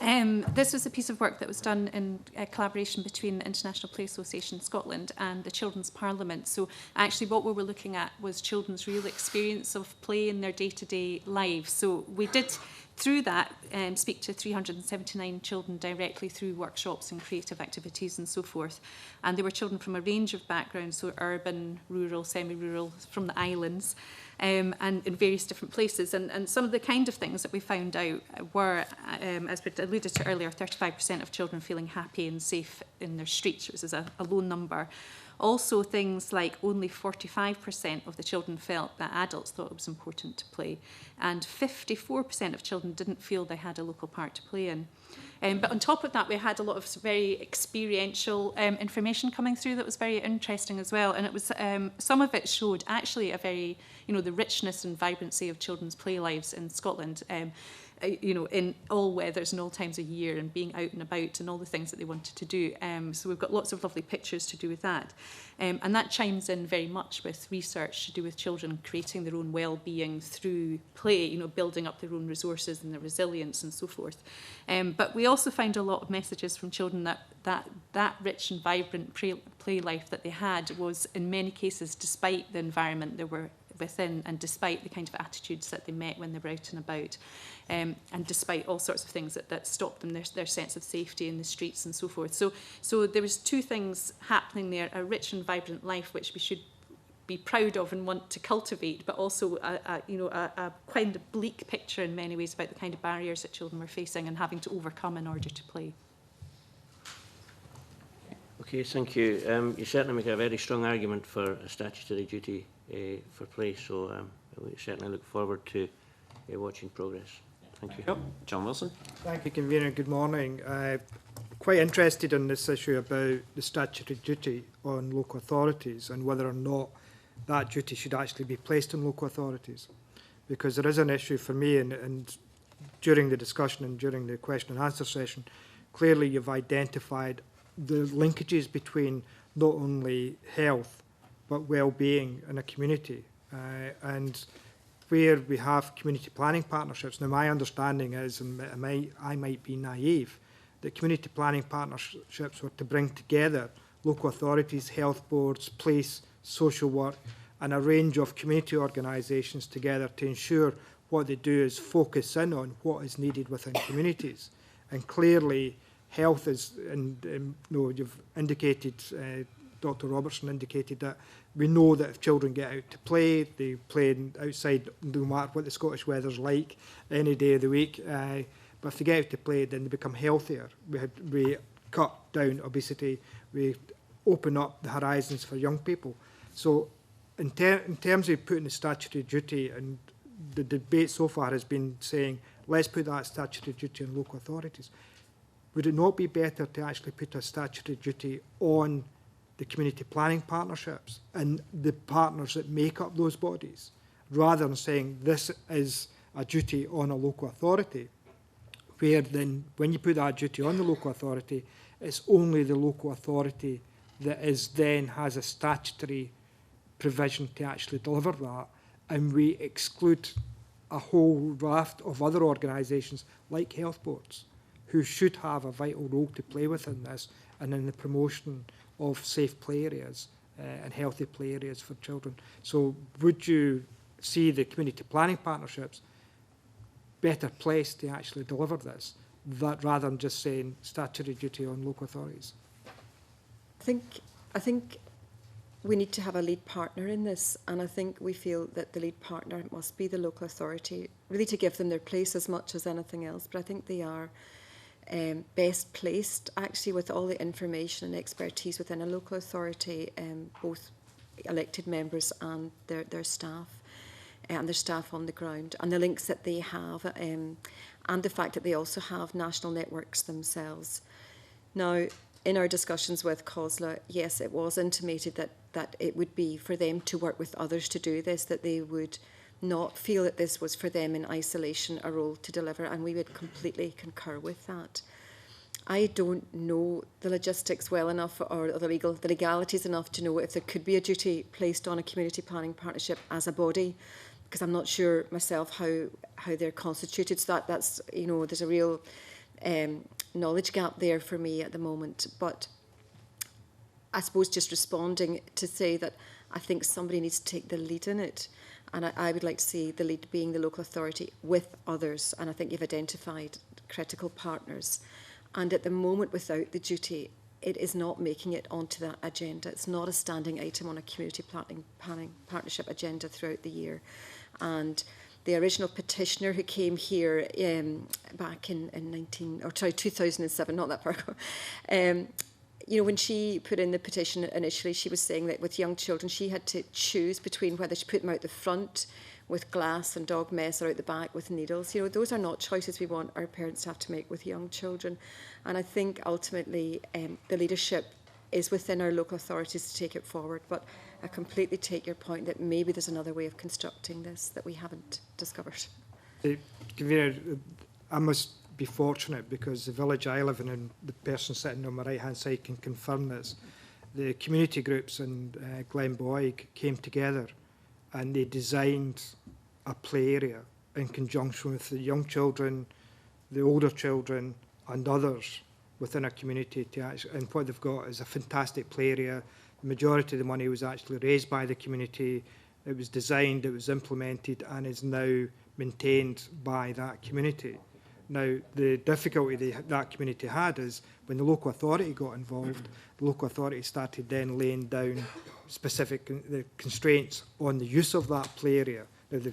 This was a piece of work that was done in collaboration between the International Play Association Scotland and the Children's Parliament. So actually what we were looking at was children's real experience of play in their day-to-day lives. So we did, through that, speak to 379 children directly through workshops and creative activities and so forth. And they were children from a range of backgrounds, so urban, rural, semi-rural, from the islands, and in various different places. And some of the kind of things that we found out were, as we alluded to earlier, 35% of children feeling happy and safe in their streets, which is a low number. Also things like only 45% of the children felt that adults thought it was important to play, and 54% of children didn't feel they had a local part to play in. But on top of that, we had a lot of very experiential information coming through that was very interesting as well. And it was some of it showed actually a very, you know, the richness and vibrancy of children's play lives in Scotland. You know, in all weathers and all times of year, and being out and about and all the things that they wanted to do. So we've got lots of lovely pictures to do with that. And that chimes in very much with research to do with children creating their own well-being through play, you know, building up their own resources and their resilience and so forth. But we also found a lot of messages from children that rich and vibrant play life that they had was in many cases, despite the environment they were within and despite the kind of attitudes that they met when they were out and about, and despite all sorts of things that stopped them, their sense of safety in the streets and so forth. So there was two things happening there, a rich and vibrant life which we should be proud of and want to cultivate, but also a kind of bleak picture in many ways about the kind of barriers that children were facing and having to overcome in order to play. Okay, thank you. You certainly make a very strong argument for a statutory duty for play, so we certainly look forward to watching progress. Thank you. John Wilson. Thank you, Convener. Good morning. Quite interested in this issue about the statutory duty on local authorities and whether or not that duty should actually be placed on local authorities. Because there is an issue for me, and during the discussion and during the question and answer session, clearly you've identified the linkages between not only health but well-being in a community. And where we have community planning partnerships, now my understanding is, and I might be naive, that community planning partnerships were to bring together local authorities, health boards, police, social work, and a range of community organisations together to ensure what they do is focus in on what is needed within communities. And clearly, health is, and you've indicated, Dr. Robertson indicated that we know that if children get out to play, they play outside no matter what the Scottish weather's like, any day of the week. But if they get out to play, then they become healthier. We cut down obesity. We open up the horizons for young people. So in terms of putting the statutory duty, and the debate so far has been saying, let's put that statutory duty on local authorities. Would it not be better to actually put a statutory duty on the community planning partnerships and the partners that make up those bodies, rather than saying this is a duty on a local authority, where then when you put that duty on the local authority, it's only the local authority that then has a statutory provision to actually deliver that, and we exclude a whole raft of other organisations like health boards who should have a vital role to play within this and in the promotion of safe play areas and healthy play areas for children. So would you see the community planning partnerships better placed to actually deliver this, that rather than just saying statutory duty on local authorities? I think we need to have a lead partner in this, and I think we feel that the lead partner must be the local authority, really to give them their place as much as anything else. But I think they are best placed, actually, with all the information and expertise within a local authority, both elected members and their staff, and their staff on the ground, and the links that they have, and the fact that they also have national networks themselves. Now, in our discussions with COSLA, yes, it was intimated that it would be for them to work with others to do this, that they would not feel that this was for them in isolation a role to deliver, and we would completely concur with that. I don't know the logistics well enough, or the legalities enough to know if there could be a duty placed on a community planning partnership as a body, because I'm not sure myself how they're constituted. So that's there's a real knowledge gap there for me at the moment. But I suppose just responding to say that I think somebody needs to take the lead in it. And I would like to see the lead being the local authority with others. And I think you've identified critical partners. And at the moment, without the duty, it is not making it onto that agenda. It's not a standing item on a community planning partnership agenda throughout the year. And the original petitioner who came here back in 2007, not that far ago, when she put in the petition initially, she was saying that with young children, she had to choose between whether she put them out the front with glass and dog mess or out the back with needles. Those are not choices we want our parents to have to make with young children. And I think ultimately the leadership is within our local authorities to take it forward. But I completely take your point that maybe there's another way of constructing this that we haven't discovered. I must be fortunate because the village I live in, and the person sitting on my right-hand side can confirm this, the community groups in Glenboig came together and they designed a play area in conjunction with the young children, the older children and others within a community to actually, and what they've got is a fantastic play area. The majority of the money was actually raised by the community. It was designed, it was implemented and is now maintained by that community. Now, the difficulty that community had is when the local authority got involved, the local authority started then laying down specific constraints on the use of that play area. Now, the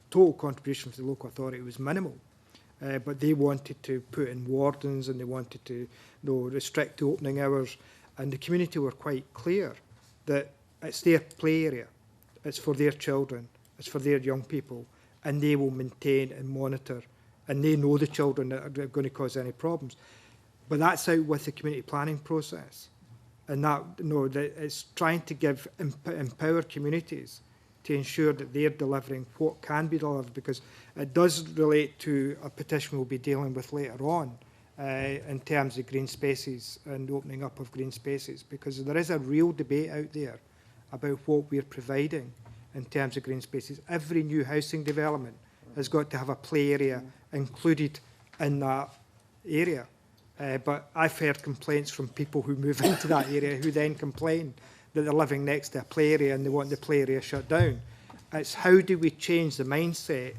total contribution for the local authority was minimal, but they wanted to put in wardens and they wanted to restrict the opening hours. And the community were quite clear that it's their play area, it's for their children, it's for their young people, and they will maintain and monitor. And they know the children that are going to cause any problems. But that's out with the community planning process. And that it's trying to empower communities to ensure that they're delivering what can be delivered, because it does relate to a petition we'll be dealing with later on in terms of green spaces and opening up of green spaces, because there is a real debate out there about what we're providing in terms of green spaces. Every new housing development has got to have a play area included in that area. But I've heard complaints from people who move into that area who then complain that they're living next to a play area and they want the play area shut down. It's how do we change the mindset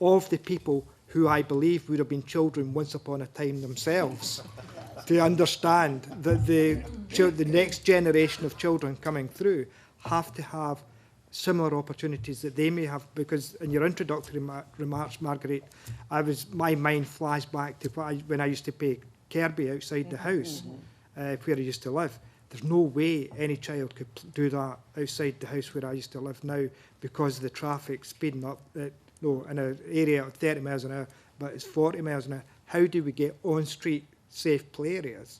of the people who I believe would have been children once upon a time themselves to understand that the next generation of children coming through have to have similar opportunities that they may have, because in your introductory remarks, Marguerite, my mind flashed back to when I used to play Kirby outside the house, where I used to live. There's no way any child could do that outside the house where I used to live now because of the traffic speeding up, in an area of 30 miles an hour, but it's 40 miles an hour. How do we get on-street safe play areas?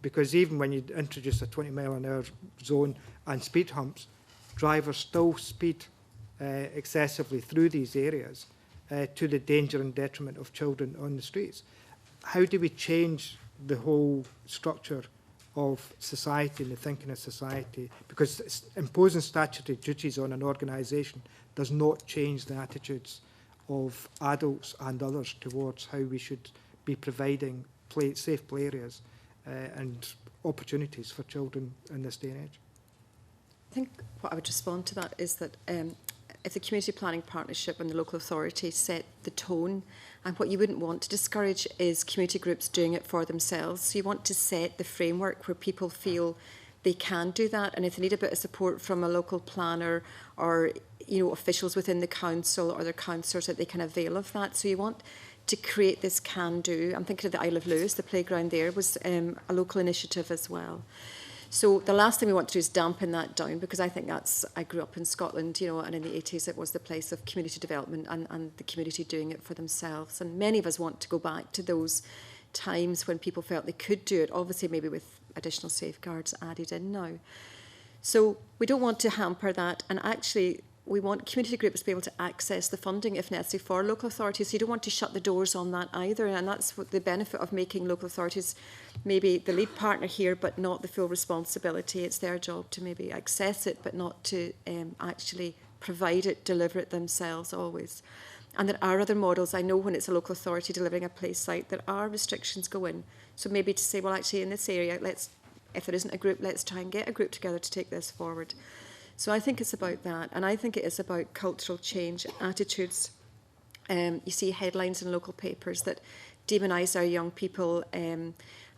Because even when you introduce a 20-mile-an-hour zone and speed humps, drivers still speed excessively through these areas to the danger and detriment of children on the streets. How do we change the whole structure of society and the thinking of society? Because imposing statutory duties on an organisation does not change the attitudes of adults and others towards how we should be providing safe play areas and opportunities for children in this day and age. I think what I would respond to that is that if the community planning partnership and the local authority set the tone, and what you wouldn't want to discourage is community groups doing it for themselves. So you want to set the framework where people feel they can do that, and if they need a bit of support from a local planner or officials within the council or their councillors, that they can avail of that. So you want to create this can-do. I'm thinking of the Isle of Lewis, the playground there was a local initiative as well. So the last thing we want to do is dampen that down, because I think I grew up in Scotland, and in the 80s it was the place of community development and the community doing it for themselves. And many of us want to go back to those times when people felt they could do it, obviously maybe with additional safeguards added in now. So we don't want to hamper that, and actually we want community groups to be able to access the funding if necessary for local authorities. So you don't want to shut the doors on that either, and that's what the benefit of making local authorities maybe the lead partner here but not the full responsibility. It's their job to maybe access it but not to actually provide it, deliver it themselves always. And there are other models. I know when it's a local authority delivering a play site, there are restrictions go in. So maybe to say, well, actually in this area, if there isn't a group, let's try and get a group together to take this forward. So I think it's about that, and I think it is about cultural change, attitudes. You see headlines in local papers that demonise our young people.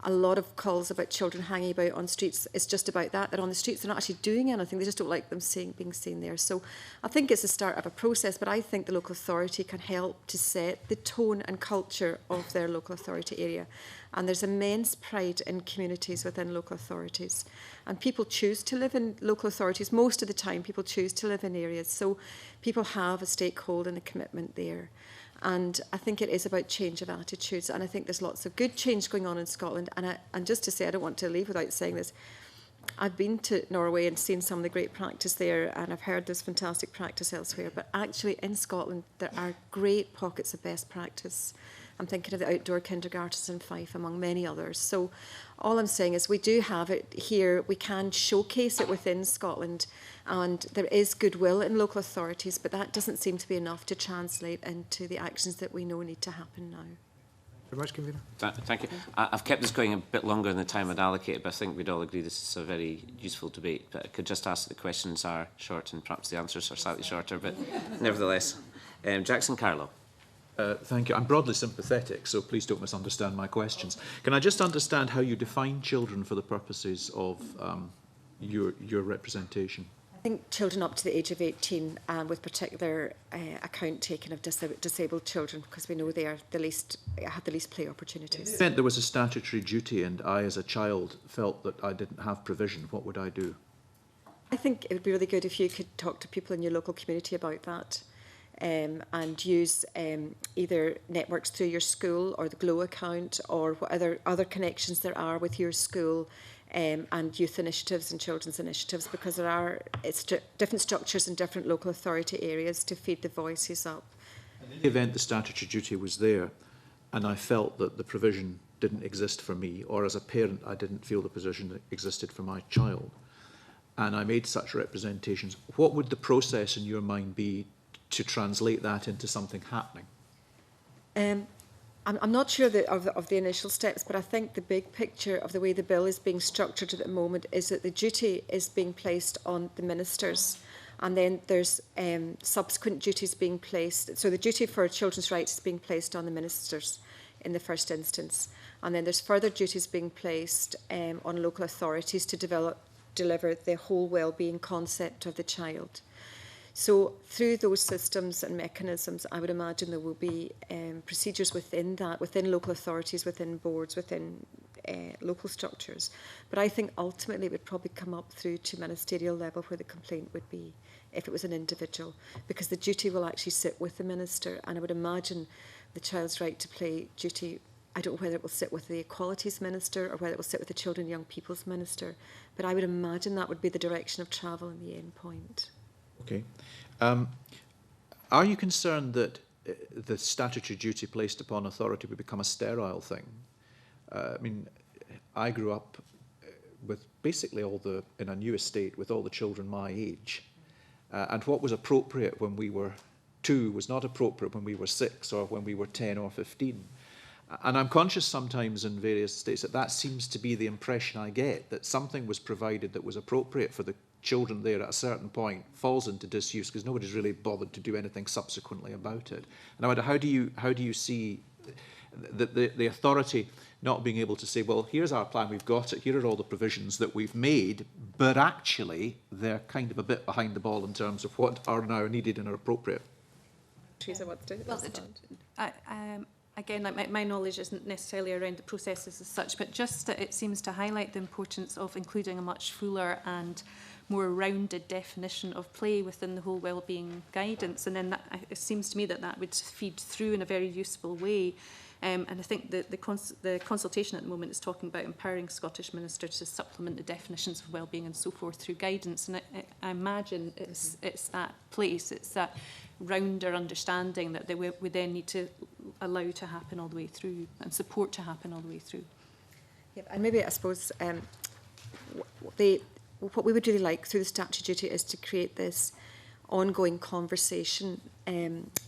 A lot of calls about children hanging about on streets is just about that. They're on the streets, they're not actually doing anything, they just don't like them being seen there. So I think it's the start of a process, but I think the local authority can help to set the tone and culture of their local authority area. And there's immense pride in communities within local authorities. And people choose to live in local authorities. Most of the time, people choose to live in areas. So people have a stakeholder and a commitment there. And I think it is about change of attitudes. And I think there's lots of good change going on in Scotland. And just to say, I don't want to leave without saying this, I've been to Norway and seen some of the great practice there, and I've heard there's fantastic practice elsewhere. But actually in Scotland, there are great pockets of best practice. I'm thinking of the outdoor kindergartens in Fife, among many others. So all I'm saying is we do have it here. We can showcase it within Scotland, and there is goodwill in local authorities, but that doesn't seem to be enough to translate into the actions that we know need to happen now. Very much, Convener. Thank you. I've kept this going a bit longer than the time I'd allocated, but I think we'd all agree this is a very useful debate. But I could just ask that the questions are short and perhaps the answers are slightly shorter, but nevertheless. Jackson Carlow. Thank you. I'm broadly sympathetic, so please don't misunderstand my questions. Can I just understand how you define children for the purposes of your representation? I think children up to the age of 18, with particular account taken of disabled children, because we know they are have the least play opportunities. In the event there was a statutory duty and I, as a child, felt that I didn't have provision, what would I do? I think it would be really good if you could talk to people in your local community about that. And use either networks through your school or the GLOW account or what other connections there are with your school and youth initiatives and children's initiatives, because there are different structures in different local authority areas to feed the voices up. In the event the statutory duty was there and I felt that the provision didn't exist for me, or as a parent I didn't feel the provision existed for my child, and I made such representations, what would the process in your mind be to translate that into something happening? I'm not sure of the initial steps, but I think the big picture of the way the bill is being structured at the moment is that the duty is being placed on the ministers, and then there's subsequent duties being placed. So the duty for children's rights is being placed on the ministers in the first instance, and then there's further duties being placed on local authorities to deliver the whole well-being concept of the child. So through those systems and mechanisms, I would imagine there will be procedures within that, within local authorities, within boards, within local structures. But I think ultimately it would probably come up through to ministerial level where the complaint would be if it was an individual, because the duty will actually sit with the minister. And I would imagine the child's right to play duty, I don't know whether it will sit with the Equalities Minister or whether it will sit with the Children and Young People's Minister, but I would imagine that would be the direction of travel in the end point. Okay. Are you concerned that the statutory duty placed upon authority would become a sterile thing? I mean, I grew up with basically in a new estate with all the children my age. And what was appropriate when we were 2 was not appropriate when we were 6 or when we were 10 or 15. And I'm conscious sometimes in various states that seems to be the impression I get, that something was provided that was appropriate for the children there at a certain point falls into disuse because nobody's really bothered to do anything subsequently about it. And I wonder, how do you see the authority not being able to say, well, here's our plan, we've got it, here are all the provisions that we've made, but actually they're kind of a bit behind the ball in terms of what are now needed and are appropriate? Teresa, what's to again, like my knowledge isn't necessarily around the processes as such, but just that it seems to highlight the importance of including a much fuller and more rounded definition of play within the whole wellbeing guidance. And then it seems to me that would feed through in a very useful way. And I think that the consultation at the moment is talking about empowering Scottish ministers to supplement the definitions of wellbeing and so forth through guidance. And I imagine it's that place, it's that rounder understanding that we then need to allow to happen all the way through and support to happen all the way through. Yeah, and maybe I suppose what we would really like through the statutory duty is to create this ongoing conversation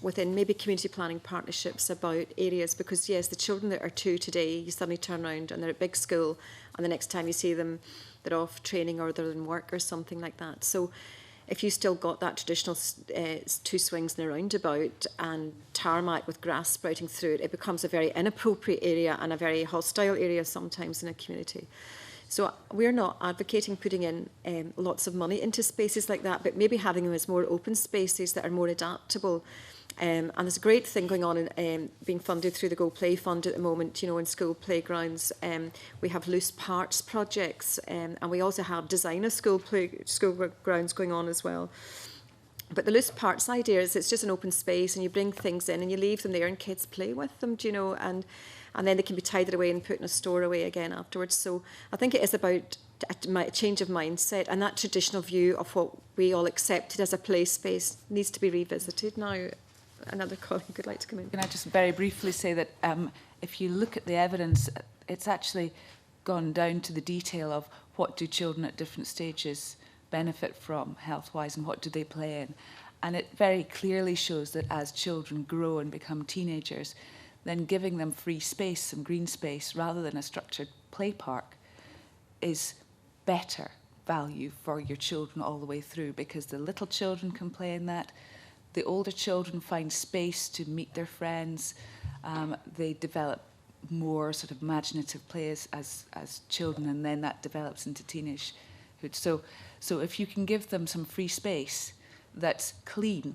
within maybe community planning partnerships about areas, because yes, the children that are 2 today, you suddenly turn around and they're at big school and the next time you see them they're off training or they're in work or something like that. So if you still got that traditional 2 swings and a roundabout and tarmac with grass sprouting through it, it becomes a very inappropriate area and a very hostile area sometimes in a community. So we're not advocating putting in lots of money into spaces like that, but maybe having them as more open spaces that are more adaptable. And there's a great thing going on in being funded through the Go Play Fund at the moment, you know, in school playgrounds. We have loose parts projects, and we also have design of school grounds going on as well. But the loose parts idea is it's just an open space and you bring things in and you leave them there and kids play with them, do you know, and then they can be tidied away and put in a store away again afterwards. So I think it is about a change of mindset, and that traditional view of what we all accepted as a play space needs to be revisited now. Another colleague would like to come in. Can I just very briefly say that if you look at the evidence, it's actually gone down to the detail of what do children at different stages benefit from health-wise and what do they play in. And it very clearly shows that as children grow and become teenagers, then giving them free space, some green space, rather than a structured play park is better value for your children all the way through, because the little children can play in that. The older children find space to meet their friends. They develop more sort of imaginative play as children, and then that develops into teenagehood. So if you can give them some free space that's clean,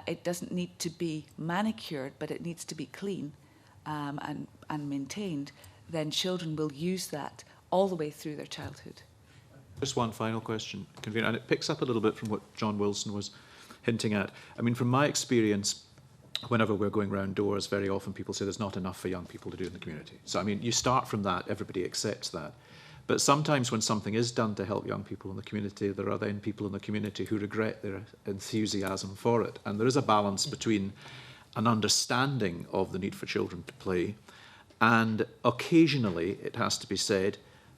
it doesn't need to be manicured, but it needs to be clean and maintained, then children will use that all the way through their childhood. Just one final question, Convener, and it picks up a little bit from what John Wilson was hinting at. I mean, from my experience, whenever we're going round doors, very often people say there's not enough for young people to do in the community. So, I mean, you start from that, everybody accepts that. But sometimes when something is done to help young people in the community, there are then people in the community who regret their enthusiasm for it. And there is a balance between an understanding of the need for children to play and occasionally, it has to be said,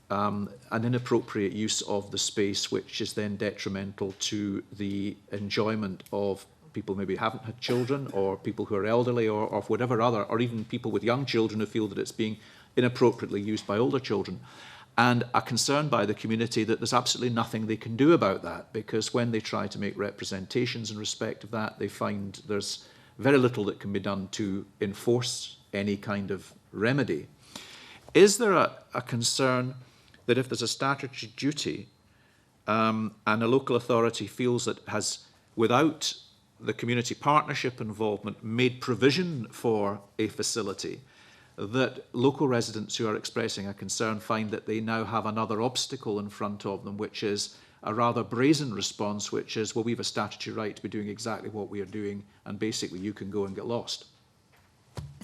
an inappropriate use of the space, which is then detrimental to the enjoyment of people maybe haven't had children, or people who are elderly, or whatever other, or even people with young children who feel that it's being inappropriately used by older children, and are concerned by the community that there's absolutely nothing they can do about that, because when they try to make representations in respect of that, they find there's very little that can be done to enforce any kind of remedy. Is there a concern that if there's a statutory duty and a local authority feels that has, without the community partnership involvement, made provision for a facility, that local residents who are expressing a concern find that they now have another obstacle in front of them, which is a rather brazen response, which is, well, we have a statutory right to be doing exactly what we are doing, and basically you can go and get lost?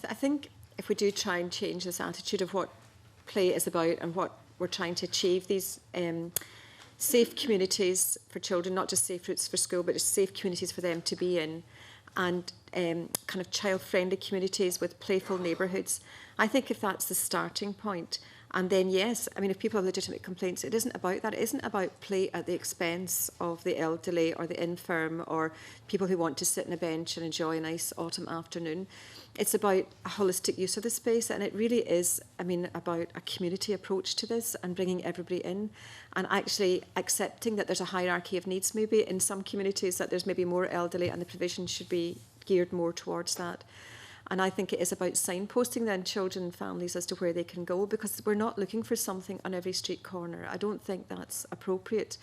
I think if we do try and change this attitude of what play is about and what we're trying to achieve, these safe communities for children, not just safe routes for school, but just safe communities for them to be in, and kind of child-friendly communities with playful neighbourhoods. I think if that's the starting point, and then yes, I mean, if people have legitimate complaints, it isn't about that. It isn't about play at the expense of the elderly or the infirm or people who want to sit on a bench and enjoy a nice autumn afternoon. It's about a holistic use of the space, and it really is, I mean, about a community approach to this and bringing everybody in, and actually accepting that there's a hierarchy of needs maybe in some communities, that there's maybe more elderly and the provision should be geared more towards that. And I think it is about signposting then children and families as to where they can go, because we're not looking for something on every street corner. I don't think that's appropriate.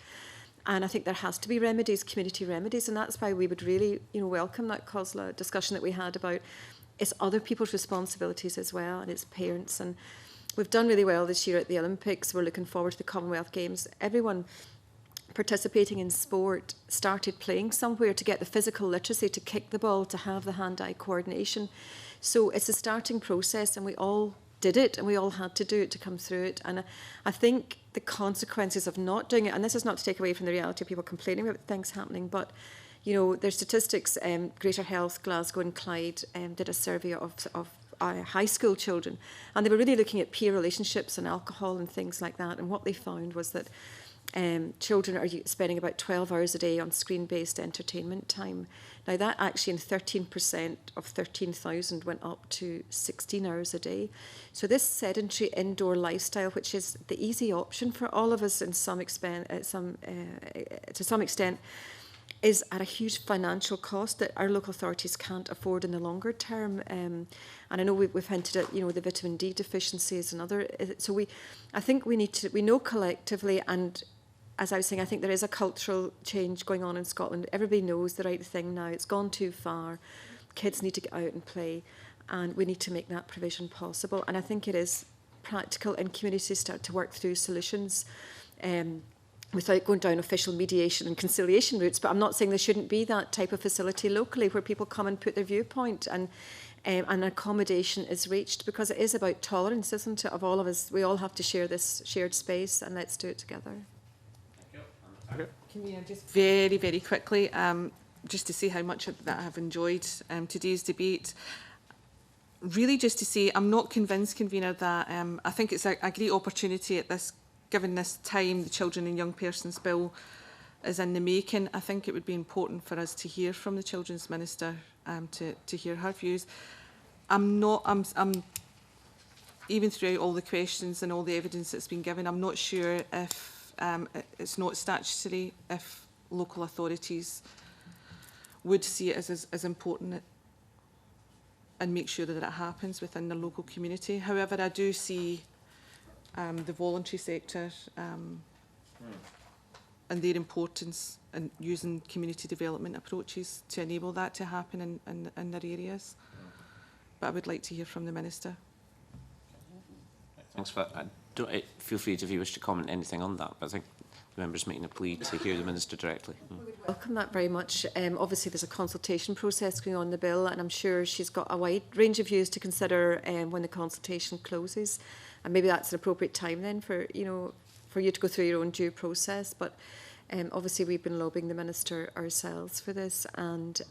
And I think there has to be remedies, community remedies, and that's why we would really, welcome that COSLA discussion that we had about it's other people's responsibilities as well, and it's parents. And we've done really well this year at the Olympics. We're looking forward to the Commonwealth Games. Everyone participating in sport started playing somewhere to get the physical literacy, to kick the ball, to have the hand-eye coordination. So it's a starting process, and we all did it, and we all had to do it to come through it. And I think the consequences of not doing it, and this is not to take away from the reality of people complaining about things happening, but there's statistics. Greater Health, Glasgow and Clyde did a survey of high school children, and they were really looking at peer relationships and alcohol and things like that. And what they found was that children are spending about 12 hours a day on screen-based entertainment time. Now that actually in 13% of 13,000 went up to 16 hours a day. So this sedentary indoor lifestyle, which is the easy option for all of us in to some extent, is at a huge financial cost that our local authorities can't afford in the longer term. And I know we've hinted at, the vitamin D deficiencies and other. So I think we know collectively, and as I was saying, I think there is a cultural change going on in Scotland. Everybody knows the right thing now. It's gone too far. Kids need to get out and play, and we need to make that provision possible. And I think it is practical, and communities start to work through solutions without going down official mediation and conciliation routes. But I'm not saying there shouldn't be that type of facility locally where people come and put their viewpoint, and accommodation is reached, because it is about tolerance, isn't it, of all of us. We all have to share this shared space, and let's do it together. Can we just very, very quickly, just to say how much that I have enjoyed today's debate. Really just to say, I'm not convinced, Convener, that I think it's a great opportunity at this, given this time the Children and Young Persons Bill is in the making. I think it would be important for us to hear from the Children's Minister, to hear her views. I'm even throughout all the questions and all the evidence that's been given, I'm not sure if it's not statutory, if local authorities would see it as important and make sure that it happens within the local community. However, I do see the voluntary sector and their importance in using community development approaches to enable that to happen in their areas. But I would like to hear from the Minister. Thanks for that. Feel free if you wish to comment anything on that, but I think the member's making a plea to hear the Minister directly. We would welcome that very much. Obviously there's a consultation process going on in the bill, and I'm sure she's got a wide range of views to consider when the consultation closes, and maybe that's an appropriate time then for you to go through your own due process. But obviously we've been lobbying the Minister ourselves for this, and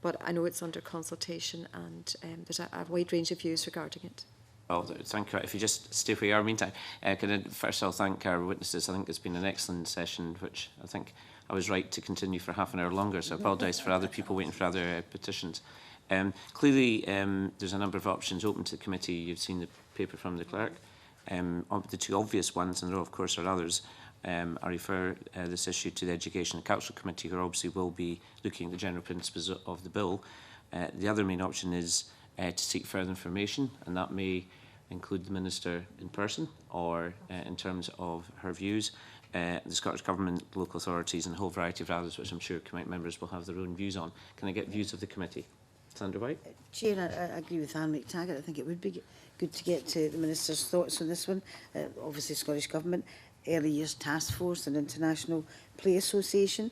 but I know it's under consultation, and there's a wide range of views regarding it. Well, thank you. If you just stay where you are, meantime, can I first of all thank our witnesses. I think it's been an excellent session, which I think I was right to continue for half an hour longer, so I apologise for other people waiting for other petitions. Clearly, there's a number of options open to the committee. You've seen the paper from the clerk. The two obvious ones, and there of course are others, I refer this issue to the Education and Cultural Committee, who obviously will be looking at the general principles of the bill. The other main option is to seek further information, and that may include the Minister in person or in terms of her views. The Scottish Government, local authorities and a whole variety of others, which I'm sure committee members will have their own views on. Can I get views of the committee? Sandra White? Chair, I agree with Anne McTaggart. I think it would be good to get to the Minister's thoughts on this one. Obviously, Scottish Government, Early Years Task Force and International Play Association,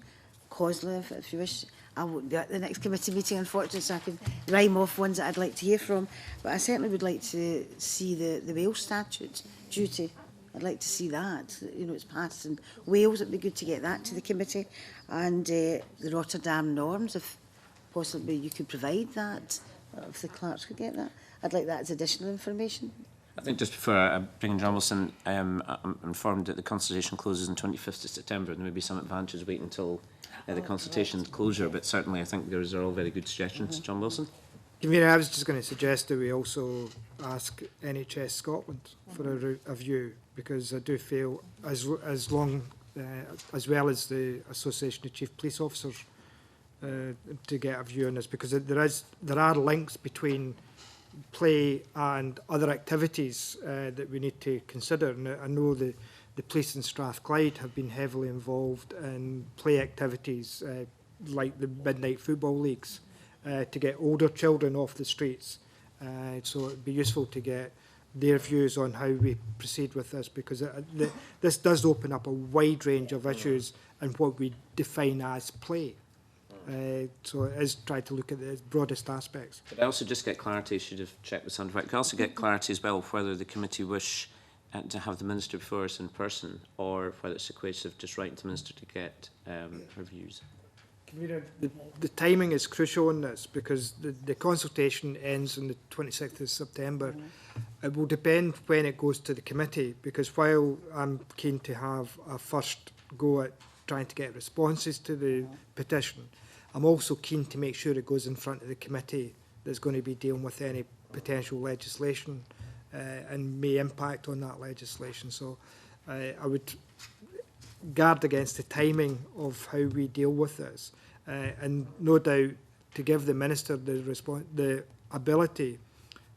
COSLA, if you wish. I won't be at the next committee meeting, unfortunately, so I can rhyme off ones that I'd like to hear from. But I certainly would like to see the Wales statute duty. I'd like to see that. You know, it's passed in Wales. It'd be good to get that to the committee. And the Rotterdam norms, if possibly you could provide that, if the clerks could get that. I'd like that as additional information. I think just before I bring in John Wilson, I'm informed that the consultation closes on 25th of September. There may be some advantage waiting until the consultation closure, but certainly I think those are all very good suggestions. John Wilson? Convener, I was just going to suggest that we also ask NHS Scotland for a view, because I do feel as well as the Association of Chief Police Officers to get a view on this, because there are links between play and other activities that we need to consider. And I know the police in Strathclyde have been heavily involved in play activities like the midnight football leagues to get older children off the streets. So it would be useful to get their views on how we proceed with this, because this does open up a wide range of issues and what we define as play. So it is try to look at the broadest aspects. Could I also just get clarity, should have checked with Sandra White, could I also get clarity as well whether the committee wish to have the Minister before us in person, or whether it's a case of just writing to the Minister to get her views? The timing is crucial on this, because the consultation ends on the 26th of September. It will depend when it goes to the committee, because while I'm keen to have a first go at trying to get responses to the petition, I'm also keen to make sure it goes in front of the committee that's going to be dealing with any potential legislation and may impact on that legislation. So I would guard against the timing of how we deal with this. And no doubt to give the Minister the ability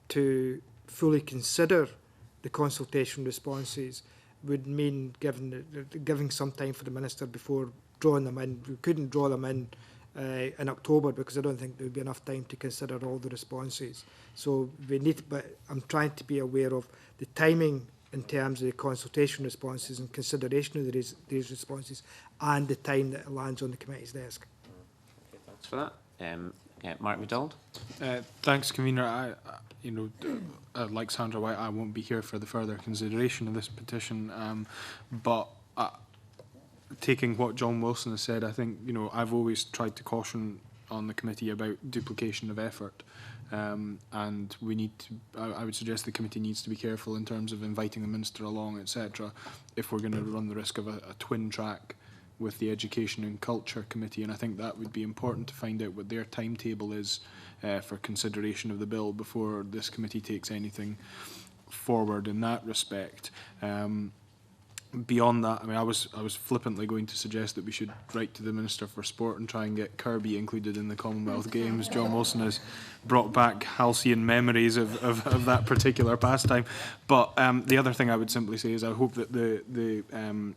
to fully consider the consultation responses would mean giving some time for the Minister before drawing them in. We couldn't draw them in October, because I don't think there would be enough time to consider all the responses. So we need, but I'm trying to be aware of the timing in terms of the consultation responses and consideration of these responses, and the time that it lands on the committee's desk. Okay, thanks for that. Mark MacDonald? Thanks, Convener. Like Sandra White, I won't be here for the further consideration of this petition, but taking what John Wilson has said, I think, I've always tried to caution on the committee about duplication of effort, and we need to, I would suggest the committee needs to be careful in terms of inviting the Minister along, etc., if we're going to run the risk of a twin track with the Education and Culture Committee, and I think that would be important to find out what their timetable is for consideration of the bill before this committee takes anything forward in that respect. Beyond that, I was flippantly going to suggest that we should write to the Minister for Sport and try and get Kirby included in the Commonwealth Games. John Wilson has brought back halcyon memories of that particular pastime. But the other thing I would simply say is I hope that the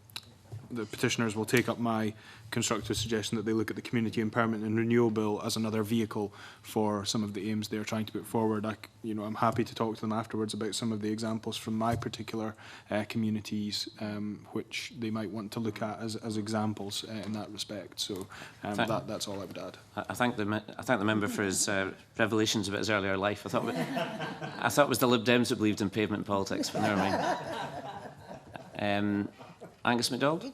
petitioners will take up my constructive suggestion that they look at the Community Empowerment and Renewal Bill as another vehicle for some of the aims they're trying to put forward. I'm happy to talk to them afterwards about some of the examples from my particular communities, which they might want to look at as examples in that respect. So that's all I would add. I thank the member for his revelations about his earlier life. I thought it was the Lib Dems that believed in pavement politics, but never mind. Angus MacDonald?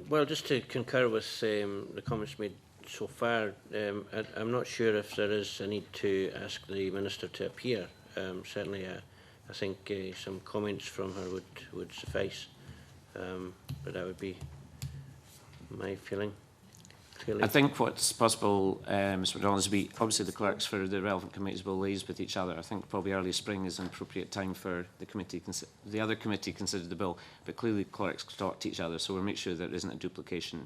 Well, just to concur with the comments made so far, I'm not sure if there is a need to ask the Minister to appear. Certainly, I think some comments from her would suffice, but that would be my feeling. Clearly. I think what's possible, Mr MacDonald, is obviously the clerks for the relevant committees will liaise with each other. I think probably early spring is an appropriate time for the other committee consider the bill, but clearly clerks talk to each other, so we'll make sure there isn't a duplication.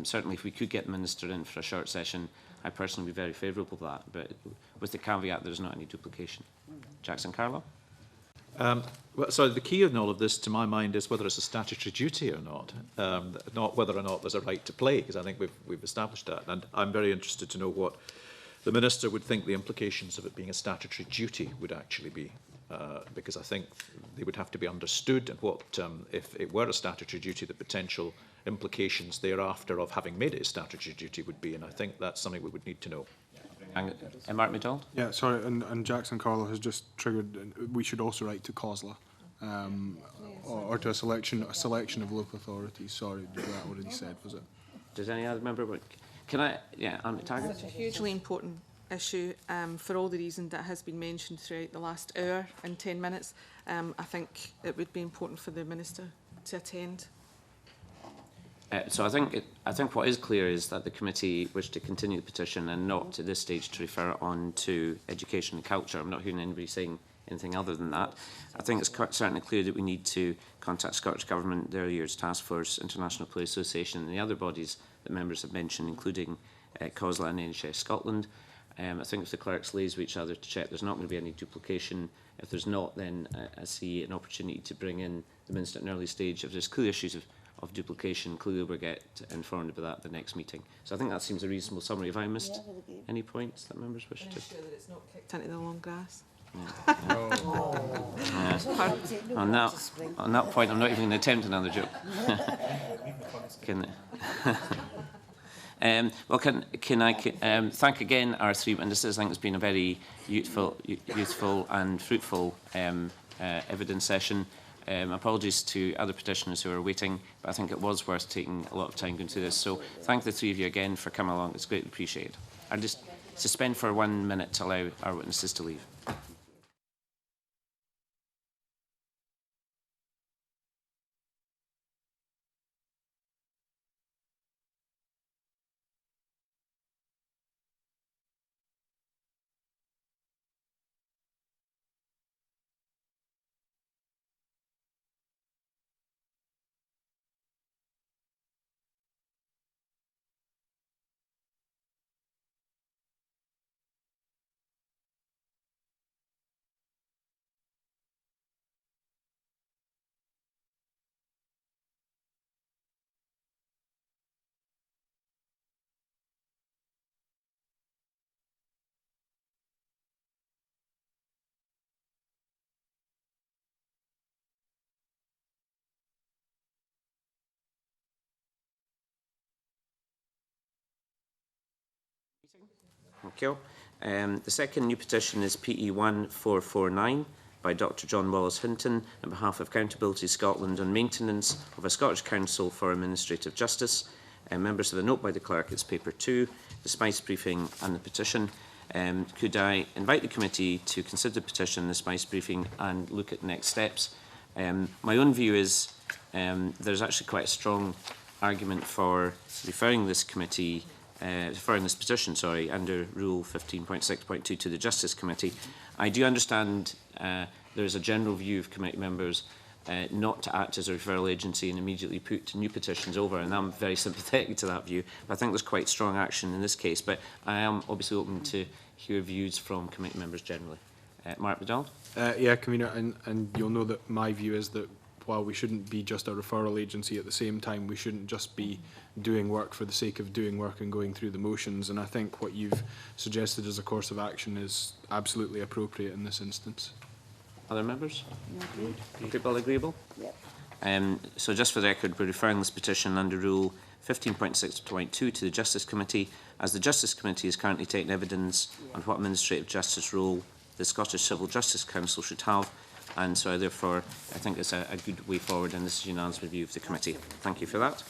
Certainly if we could get the Minister in for a short session, I personally would be very favourable to that, but with the caveat there's not any duplication. Jackson Carlo? Well, so the key in all of this, to my mind, is whether it's a statutory duty or not whether or not there's a right to play, because I think we've established that. And I'm very interested to know what the Minister would think the implications of it being a statutory duty would actually be, because I think they would have to be understood, and what, if it were a statutory duty, the potential implications thereafter of having made it a statutory duty would be, and I think that's something we would need to know. And Mark MacDonald? Yeah, sorry, and Jackson Carlo has just triggered, we should also write to COSLA, or to a selection of local authorities. Sorry, that already said, was it? Does any other member? Can I? Yeah, Andy Taggart. It's a hugely important issue for all the reasons that has been mentioned throughout the last hour and 10 minutes. I think it would be important for the Minister to attend. So I think what is clear is that the committee wish to continue the petition and not at this stage to refer it on to education and culture. I'm not hearing anybody saying anything other than that. I think it's certainly clear that we need to contact Scottish Government, their year's task force, International Play Association and the other bodies that members have mentioned, including COSLA and NHS Scotland. I think if the clerks liaise with each other to check there's not going to be any duplication. If there's not, then I see an opportunity to bring in the Minister at an early stage. If there's clear issues of duplication, clearly we'll get informed about that at the next meeting. So I think that seems a reasonable summary. Have I missed any points that members wish to? Ensure that it's not kicked into the long grass. On that point, I'm not even going to attempt another joke. Well, can I thank again our three witnesses. I think it's been a very youthful and fruitful evidence session. Apologies to other petitioners who are waiting, but I think it was worth taking a lot of time going through this. So thank the three of you again for coming along. It's greatly appreciated. I'll just suspend for 1 minute to allow our witnesses to leave. Thank you. The second new petition is PE 1449 by Dr John Wallace Hinton on behalf of Accountability Scotland on maintenance of a Scottish Council for Administrative Justice. Members of the note by the clerk, it's paper 2, the spice briefing and the petition. Could I invite the committee to consider the petition, the spice briefing and look at next steps? My own view is there's actually quite a strong argument for referring this committee referring this petition, under Rule 15.6.2 to the Justice Committee. I do understand there is a general view of committee members not to act as a referral agency and immediately put new petitions over, and I'm very sympathetic to that view. But I think there's quite strong action in this case, but I am obviously open to hear views from committee members generally. Mark MacDonald? Yeah, Convener, and you'll know that my view is that while we shouldn't be just a referral agency, at the same time we shouldn't just be doing work for the sake of doing work and going through the motions, and I think what you've suggested as a course of action is absolutely appropriate in this instance. Other members? Agreed. People agreeable? Yep. So just for the record, we're referring this petition under Rule 15.6.2 to the Justice Committee, as the Justice Committee is currently taking evidence on what administrative justice role the Scottish Civil Justice Council should have, and so therefore I think it's a good way forward, and this is unanimous review of the committee. Thank you for that.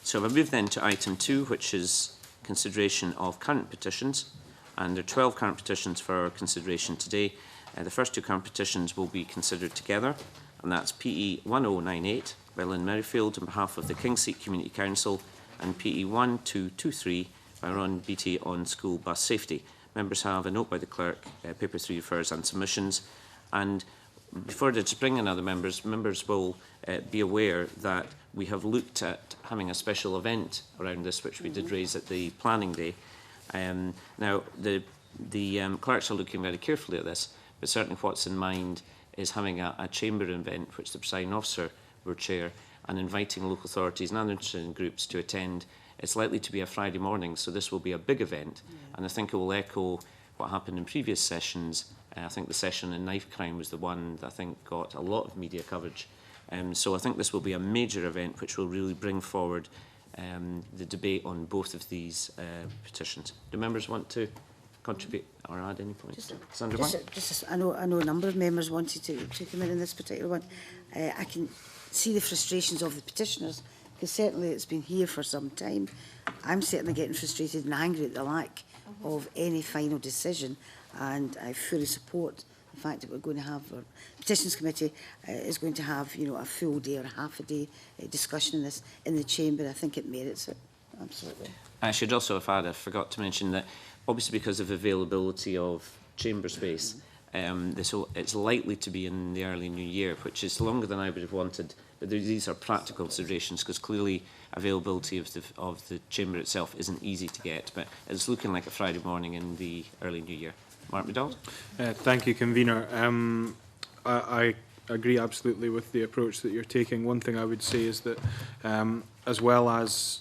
So if I move then to item 2, which is consideration of current petitions, and there are 12 current petitions for consideration today. The first 2 current petitions will be considered together, and that's PE 1098 by Lynn Merrifield on behalf of the Kingseat Community Council, and PE 1223 by Ron Beattie on school bus safety. Members have a note by the clerk, paper 3 refers and submissions. And before I just bring in other members, members will be aware that we have looked at having a special event around this, which we did raise at the planning day. Now, the clerks are looking very carefully at this, but certainly what's in mind is having a chamber event, which the presiding officer will chair, and inviting local authorities and other interested groups to attend. It's likely to be a Friday morning, so this will be a big event, and I think it will echo what happened in previous sessions. I think the session in knife crime was the one that I think got a lot of media coverage. So I think this will be a major event which will really bring forward the debate on both of these petitions. Do members want to contribute or add any points? I know a number of members wanted to come in this particular one. I can see the frustrations of the petitioners, because certainly it's been here for some time. I'm certainly getting frustrated and angry at the lack of any final decision, and I fully support the fact that we're going to have, our Petitions Committee is going to have, you know, a full day or half a day discussion in this in the chamber. I think it merits it, absolutely. I should also have had, I forgot to mention that obviously because of availability of chamber space, it's likely to be in the early new year, which is longer than I would have wanted. But these are practical considerations, because clearly availability of the chamber itself isn't easy to get. But it's looking like a Friday morning in the early new year. Mark McDonald. Thank you, Convener. I agree absolutely with the approach that you're taking. One thing I would say is that as well as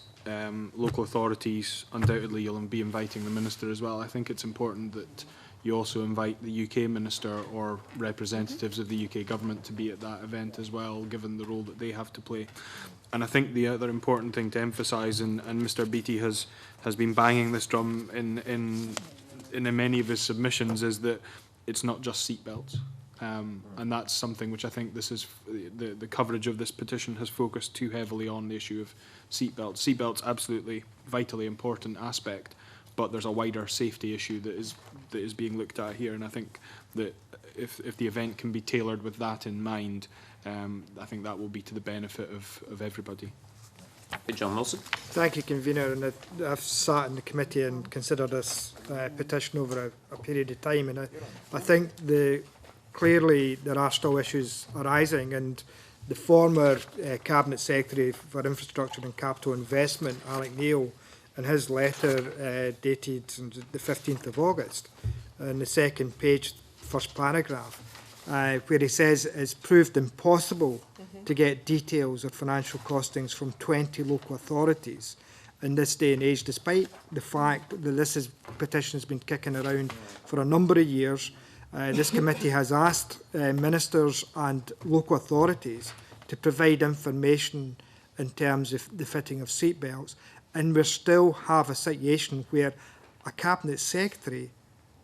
local authorities, undoubtedly you'll be inviting the Minister as well. I think it's important that you also invite the UK Minister or representatives of the UK Government to be at that event as well, given the role that they have to play. And I think the other important thing to emphasise, and Mr Beattie has been banging this drum in many of his submissions, is that it's not just seatbelts. And that's something which I think this is the coverage of this petition has focused too heavily on, the issue of seatbelts. Seatbelts absolutely vitally important aspect, but there's a wider safety issue that is being looked at here, and I think that if the event can be tailored with that in mind, I think that will be to the benefit of everybody. John Wilson. Thank you, Convener. And I've sat in the committee and considered this petition over a period of time, and I think clearly there are still issues arising, and the former Cabinet Secretary for Infrastructure and Capital Investment, Alec Neil, in his letter dated the 15th of August, on the second page, first paragraph, where he says it's proved impossible to get details of financial costings from 20 local authorities in this day and age, despite the fact that this petition has been kicking around for a number of years. This committee has asked ministers and local authorities to provide information in terms of the fitting of seatbelts, and we still have a situation where a Cabinet Secretary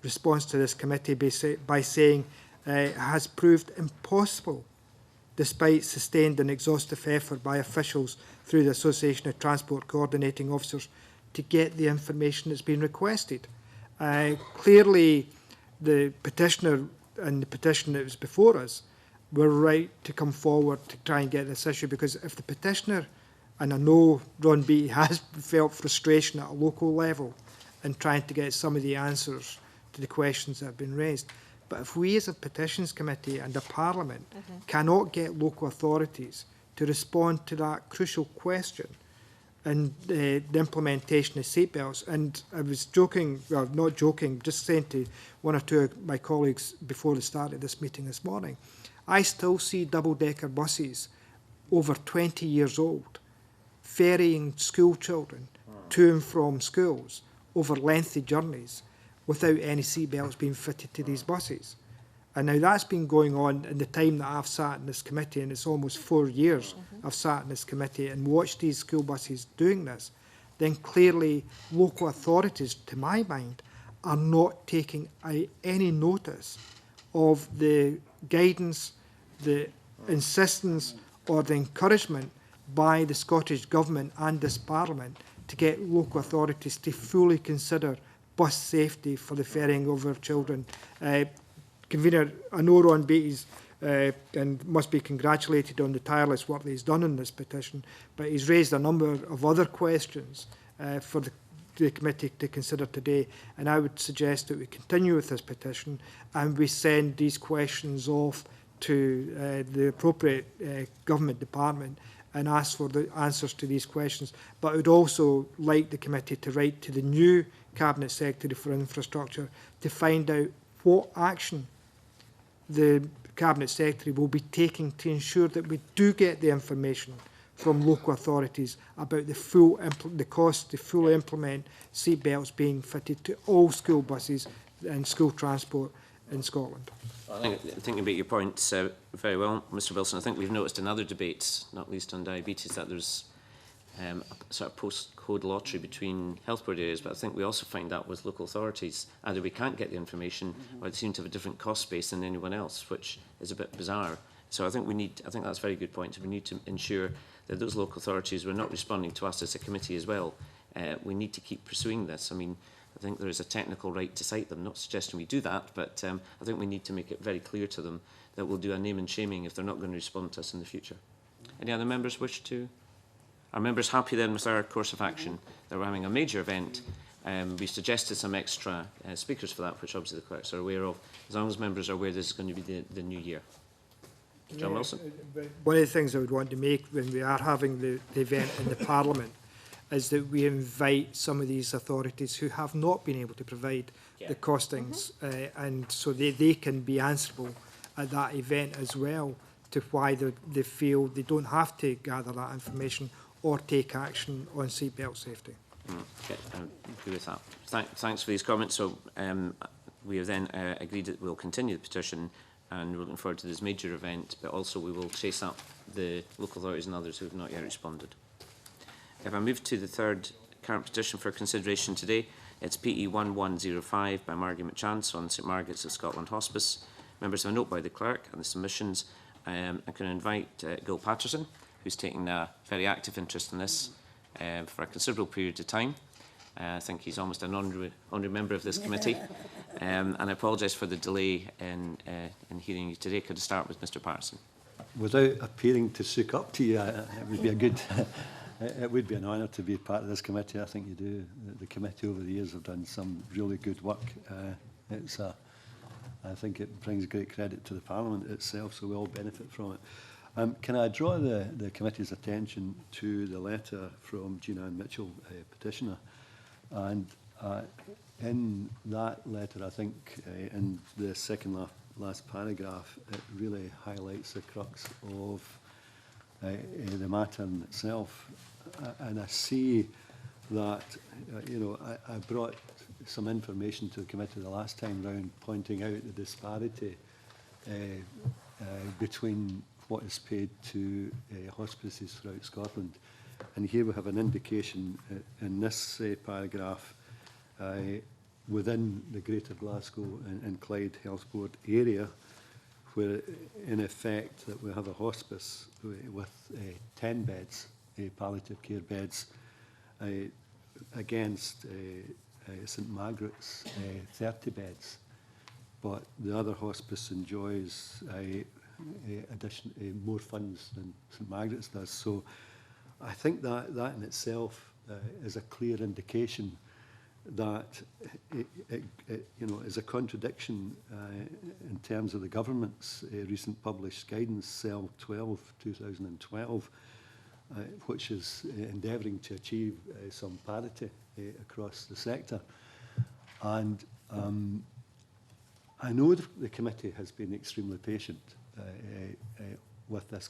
responds to this committee by saying it has proved impossible, despite sustained and exhaustive effort by officials through the Association of Transport Coordinating Officers, to get the information that's been requested. Clearly, the petitioner and the petition that was before us were right to come forward to try and get this issue, because if the petitioner, and I know Ron Beattie has felt frustration at a local level in trying to get some of the answers to the questions that have been raised, but if we as a Petitions Committee and a Parliament cannot get local authorities to respond to that crucial question and the implementation of seatbelts, and I was joking, well not joking, just saying to one or two of my colleagues before the start of this meeting this morning, I still see double-decker buses over 20 years old ferrying school children to and from schools over lengthy journeys without any seatbelts being fitted to these buses. And now that's been going on in the time that I've sat in this committee, and it's almost 4 years I've sat in this committee and watched these school buses doing this. Then clearly local authorities, to my mind, are not taking any notice of the guidance, the insistence or the encouragement by the Scottish Government and this Parliament to get local authorities to fully consider bus safety for the ferrying of our children. Convener, I know Ron Beattie's and must be congratulated on the tireless work that he's done in this petition, but he's raised a number of other questions for the committee to consider today, and I would suggest that we continue with this petition and we send these questions off to the appropriate government department and ask for the answers to these questions. But I would also like the committee to write to the new Cabinet Secretary for Infrastructure to find out what action the Cabinet Secretary will be taking to ensure that we do get the information from local authorities about the cost to fully implement seat belts being fitted to all school buses and school transport in Scotland. I think about your points very well, Mr Wilson. I think we've noticed in other debates, not least on diabetes, that there's a sort of postcode lottery between health board areas, but I think we also find that with local authorities. Either we can't get the information or they seem to have a different cost base than anyone else, which is a bit bizarre. So I think that's a very good point. So we need to ensure that those local authorities were not responding to us as a committee as well. We need to keep pursuing this. I mean, I think there is a technical right to cite them, not suggesting we do that, but I think we need to make it very clear to them that we'll do a name and shaming if they're not going to respond to us in the future. Any other members wish to? Are members happy then with our course of action? That we're having a major event. We suggested some extra speakers for that, which obviously the clerks are aware of, as long as members are aware this is going to be the new year. John Wilson? One of the things I would want to make when we are having the event in the Parliament is that we invite some of these authorities who have not been able to provide the costings, and so they can be answerable at that event as well to why they feel they don't have to gather that information or take action on seatbelt safety. Okay, I agree with that. Thanks for these comments. So we have then agreed that we'll continue the petition and we're looking forward to this major event, but also we will chase up the local authorities and others who have not yet responded. If I move to the third current petition for consideration today, it's PE 1105 by Margaret McChance on St Margaret's of Scotland Hospice. Members have a note by the clerk and the submissions. I can invite Gil Patterson, who's taken a very active interest in this for a considerable period of time. I think he's almost an honorary member of this committee. And I apologise for the delay in hearing you today. Could I start with Mr Patterson? Without appearing to suck up to you, it would be a good... It would be an honour to be part of this committee. I think you do. The committee over the years have done some really good work. I think it brings great credit to the Parliament itself, so we all benefit from it. Can I draw the committee's attention to the letter from Gina Ann Mitchell, petitioner? And in that letter, I think in the second last paragraph, it really highlights the crux of the matter in itself, and I see that I brought some information to the committee the last time round, pointing out the disparity between what is paid to hospices throughout Scotland, and here we have an indication in this paragraph within the Greater Glasgow and Clyde Health Board area, where in effect that we have a hospice with 10 beds, palliative care beds, against St Margaret's 30 beds. But the other hospice enjoys more funds than St Margaret's does. So I think that in itself is a clear indication that it is a contradiction in terms of the government's recent published guidance, CEL 12/2012, which is endeavouring to achieve some parity across the sector. And I know the committee has been extremely patient with this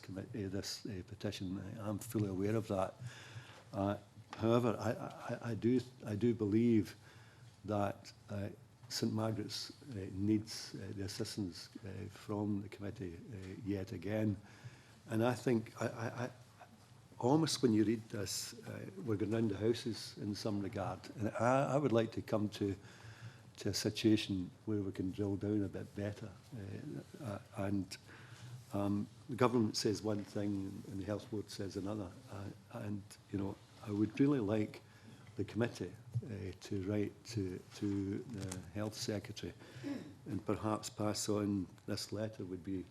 petition. I'm fully aware of that. However, I do believe that St Margaret's needs the assistance from the committee yet again. And I think, almost when you read this, we're going round the houses in some regard. And I would like to come to a situation where we can drill down a bit better. The government says one thing and the Health Board says another. I would really like the committee to write to the Health Secretary and perhaps pass on this letter would be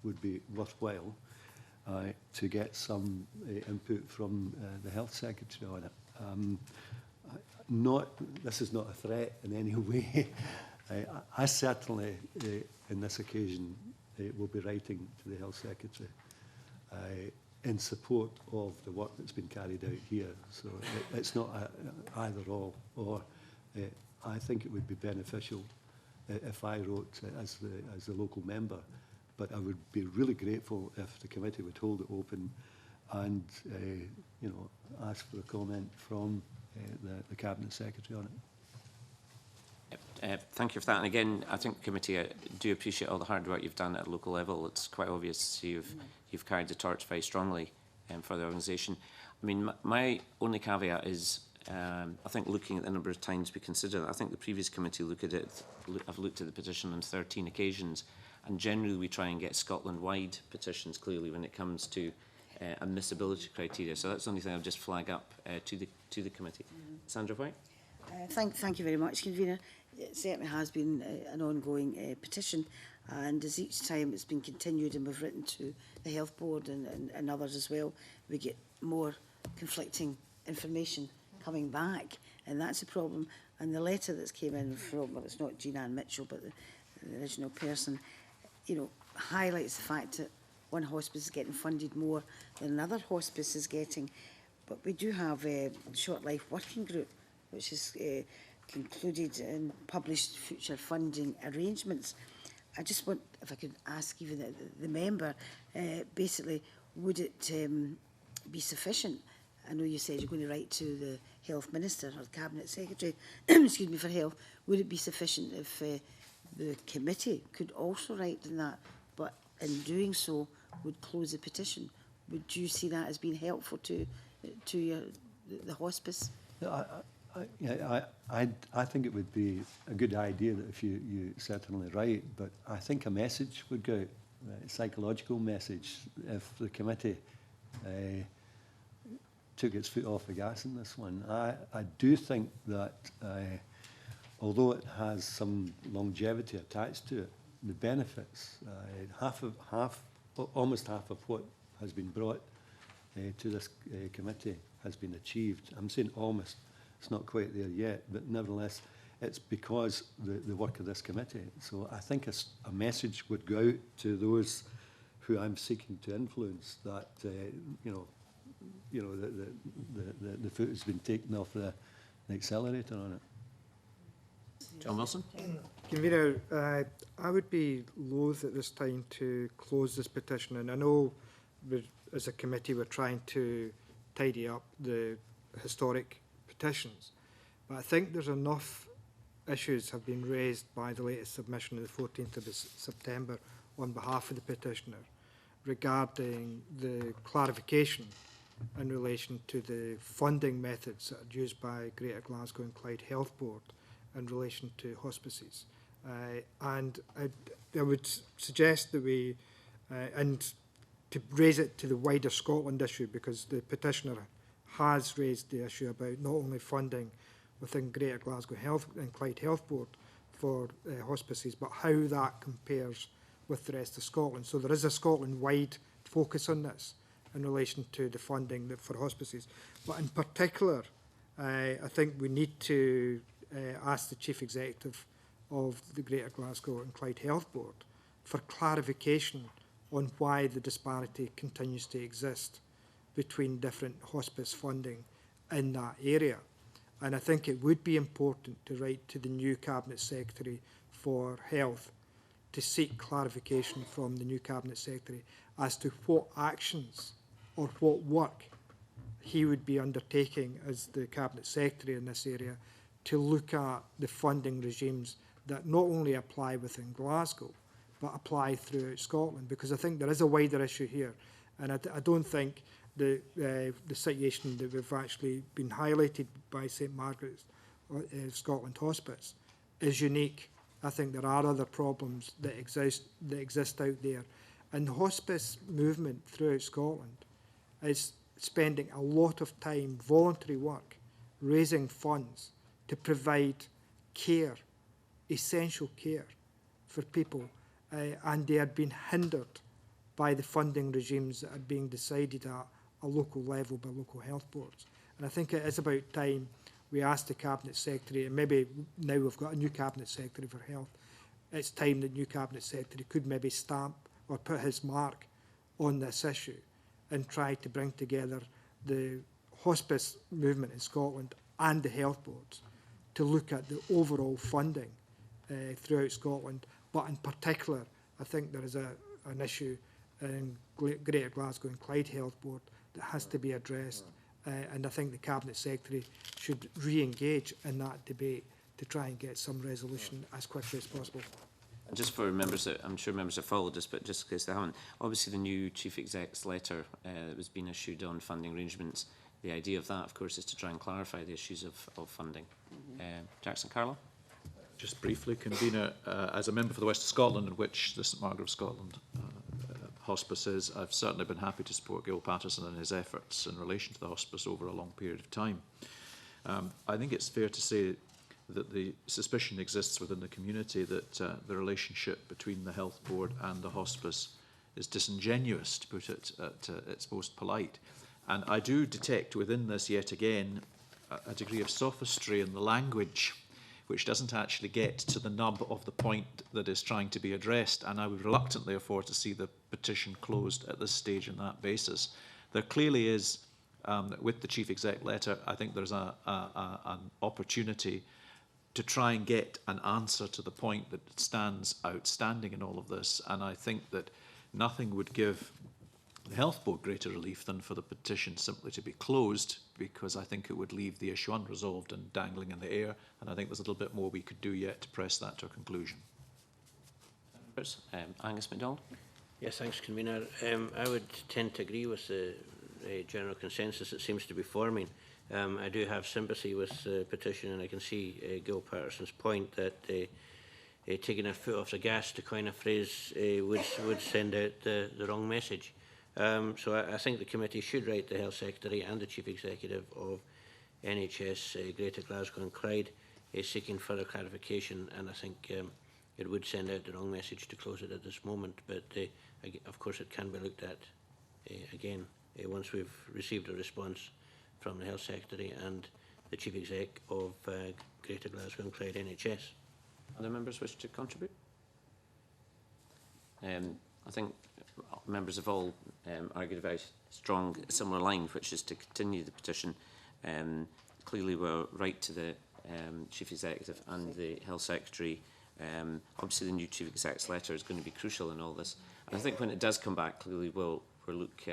would be worthwhile to get some input from the Health Secretary on it. This is not a threat in any way. I certainly, in this occasion, will be writing to the Health Secretary in support of the work that's been carried out here. So it's not either or. I think it would be beneficial if I wrote as the local member, but I would be really grateful if the committee would hold it open and you know, ask for a comment from the Cabinet Secretary on it. Thank you for that. And again, I think the committee do appreciate all the hard work you've done at a local level. It's quite obvious you've carried the torch very strongly for the organisation. I mean, my only caveat is, I think looking at the number of times we consider it, I think the previous committee have looked at the petition on 13 occasions, and generally we try and get Scotland-wide petitions clearly when it comes to admissibility criteria. So that's the only thing I'll just flag up to the committee. Sandra White. Thank you very much, Convener. It certainly has been an ongoing petition, and as each time it's been continued and we've written to the Health Board and others as well, we get more conflicting information coming back, and that's a problem. And the letter that's came in from, well, it's not Jean Ann Mitchell, but the original person, you know, highlights the fact that one hospice is getting funded more than another hospice is getting. But we do have a Short Life Working Group, which is concluded and published future funding arrangements. I just want, if I could ask even the member, basically, would it be sufficient? I know you said you're going to write to the Health Minister or the Cabinet Secretary, excuse me, for Health. Would it be sufficient if the committee could also write in that, but in doing so would close the petition? Would you see that as being helpful to the hospice? I think it would be a good idea that if you certainly write, but I think a message would go out, a psychological message, if the committee took its foot off the gas in this one. I do think that although it has some longevity attached to it, the benefits, almost half of what has been brought to this committee has been achieved. I'm saying almost, it's not quite there yet, but nevertheless, it's because the work of this committee. So I think a message would go out to those who I'm seeking to influence that, the foot has been taken off the accelerator on it. John Wilson. Convener, I would be loath at this time to close this petition, and I know as a committee we're trying to tidy up the historic petitions, but I think there's enough issues have been raised by the latest submission of the 14th of September on behalf of the petitioner regarding the clarification in relation to the funding methods that are used by Greater Glasgow and Clyde Health Board in relation to hospices. And I would suggest that we, and to raise it to the wider Scotland issue, because the petitioner has raised the issue about not only funding within Greater Glasgow Health and Clyde Health Board for hospices, but how that compares with the rest of Scotland. So there is a Scotland-wide focus on this in relation to the funding for hospices. But in particular, I think we need to ask the Chief Executive of the Greater Glasgow and Clyde Health Board for clarification on why the disparity continues to exist between different hospice funding in that area. And I think it would be important to write to the new Cabinet Secretary for Health to seek clarification from the new Cabinet Secretary as to what actions or what work he would be undertaking as the Cabinet Secretary in this area to look at the funding regimes that not only apply within Glasgow, but apply throughout Scotland, because I think there is a wider issue here. And I don't think the situation that we've actually been highlighted by St Margaret's Scotland Hospice is unique. I think there are other problems that exist out there. And the hospice movement throughout Scotland is spending a lot of time, voluntary work, raising funds to provide care, essential care for people, and they are being hindered by the funding regimes that are being decided at a local level by local health boards. And I think it is about time we asked the Cabinet Secretary, and maybe now we've got a new Cabinet Secretary for Health, it's time the new Cabinet Secretary could maybe stamp or put his mark on this issue and try to bring together the hospice movement in Scotland and the health boards to look at the overall funding throughout Scotland. But in particular, I think there is an issue in Greater Glasgow and Clyde Health Board that has to be addressed. And I think the Cabinet Secretary should re-engage in that debate to try and get some resolution as quickly as possible. Just for members that, I'm sure members have followed this, but just in case they haven't, obviously the new Chief Exec's letter that was being issued on funding arrangements, the idea of that, of course, is to try and clarify the issues of funding. Jackson Carlo? Just briefly, Convener, as a member for the West of Scotland, in which the St Margaret of Scotland hospice is, I've certainly been happy to support Gil Patterson and his efforts in relation to the hospice over a long period of time. I think it's fair to say that the suspicion exists within the community that the relationship between the health board and the hospice is disingenuous, to put it at its most polite. And I do detect within this, yet again, a degree of sophistry in the language, which doesn't actually get to the nub of the point that is trying to be addressed. And I would reluctantly afford to see the petition closed at this stage on that basis. There clearly is, with the Chief Exec letter, I think there's an opportunity to try and get an answer to the point that stands outstanding in all of this. And I think that nothing would give the Health Board greater relief than for the petition simply to be closed, because I think it would leave the issue unresolved and dangling in the air. And I think there's a little bit more we could do yet to press that to a conclusion. Angus MacDonald? Yes, thanks, Convener. I would tend to agree with the general consensus that seems to be forming. I do have sympathy with the petition, and I can see Gil Patterson's point that taking our foot off the gas, to coin a phrase, would send out the wrong message. So I think the committee should write the Health Secretary and the Chief Executive of NHS Greater Glasgow and Clyde seeking further clarification, and I think it would send out the wrong message to close it at this moment, but of course it can be looked at again once we've received a response from the Health Secretary and the Chief Exec of Greater Glasgow and Clyde NHS. Other members wish to contribute? I think members have all argued a very strong similar line, which is to continue the petition. Clearly we're right to the Chief Executive and the Health Secretary. Obviously the new Chief Exec's letter is going to be crucial in all this. And I think when it does come back, clearly we'll look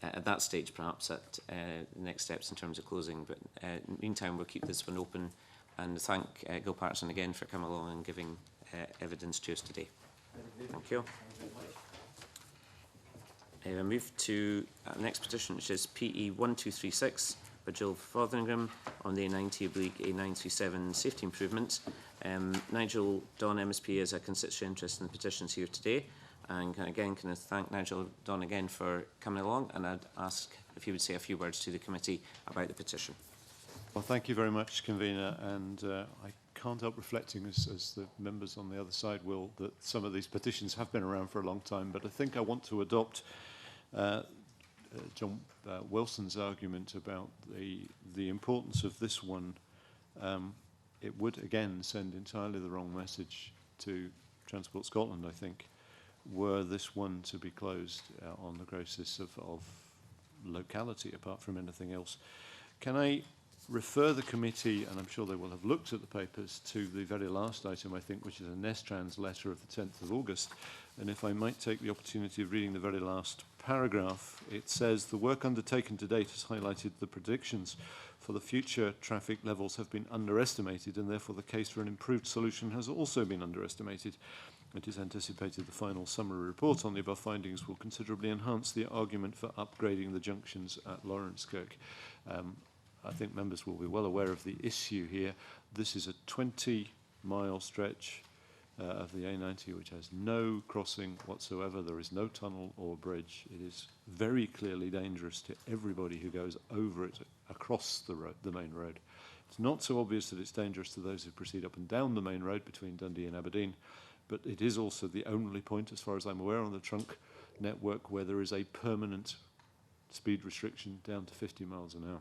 at that stage perhaps at the next steps in terms of closing. But in the meantime, we'll keep this one open and thank Gil Patterson again for coming along and giving evidence to us today. Thank you. We move to the next petition, which is PE 1236 by Jill Fotheringham on the A90/A937 safety improvements. Nigel Don MSP is a constituent interest in the petitions here today. And again, can I thank Nigel Don again for coming along, and I'd ask if he would say a few words to the committee about the petition. Well, thank you very much, Convener, and I can't help reflecting, as the members on the other side will, that some of these petitions have been around for a long time, but I think I want to adopt John Wilson's argument about the importance of this one. It would, again, send entirely the wrong message to Transport Scotland, I think, were this one to be closed on the basis of locality, apart from anything else. Can I refer the committee, and I'm sure they will have looked at the papers, to the very last item, I think, which is a Nestrans letter of the 10th of August. And if I might take the opportunity of reading the very last paragraph, it says, the work undertaken to date has highlighted the predictions for the future traffic levels have been underestimated, and therefore the case for an improved solution has also been underestimated. It is anticipated the final summary report on the above findings will considerably enhance the argument for upgrading the junctions at Lawrencekirk. I think members will be well aware of the issue here. This is a 20-mile stretch of the A90 which has no crossing whatsoever. There is no tunnel or bridge. It is very clearly dangerous to everybody who goes over it across the main road. It's not so obvious that it's dangerous to those who proceed up and down the main road between Dundee and Aberdeen, but it is also the only point, as far as I'm aware, on the trunk network where there is a permanent speed restriction down to 50 miles an hour.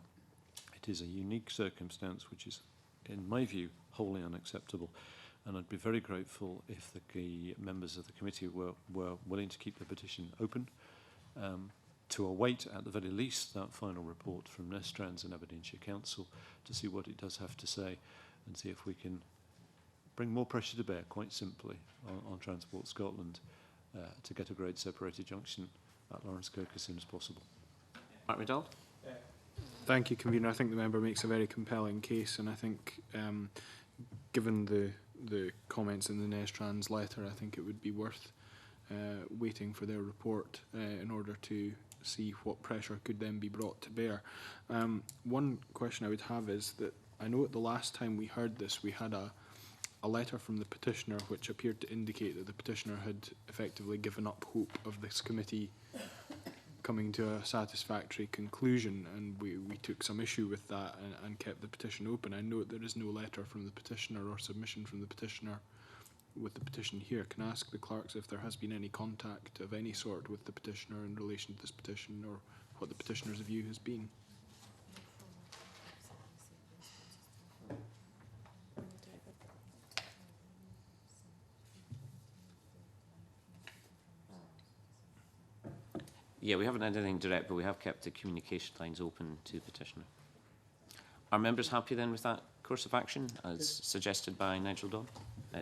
It is a unique circumstance which is, in my view, wholly unacceptable. And I'd be very grateful if the members of the committee were willing to keep the petition open, to await, at the very least, that final report from Nestrans and Aberdeenshire Council to see what it does have to say and see if we can bring more pressure to bear, quite simply, on Transport Scotland to get a grade separated junction at Lawrence Kirk as soon as possible. Mark Riddell. Thank you, Convener. I think the member makes a very compelling case, and I think, given the comments in the Nestrans letter, I think it would be worth waiting for their report in order to see what pressure could then be brought to bear. One question I would have is that I know at the last time we heard this, we had a letter from the petitioner which appeared to indicate that the petitioner had effectively given up hope of this committee coming to a satisfactory conclusion, and we took some issue with that and kept the petition open. I note there is no letter from the petitioner or submission from the petitioner with the petition here. Can I ask the clerks if there has been any contact of any sort with the petitioner in relation to this petition, or what the petitioner's view has been? Yeah, we haven't had anything direct, but we have kept the communication lines open to the petitioner. Are members happy then with that course of action, as suggested by Nigel Dawn?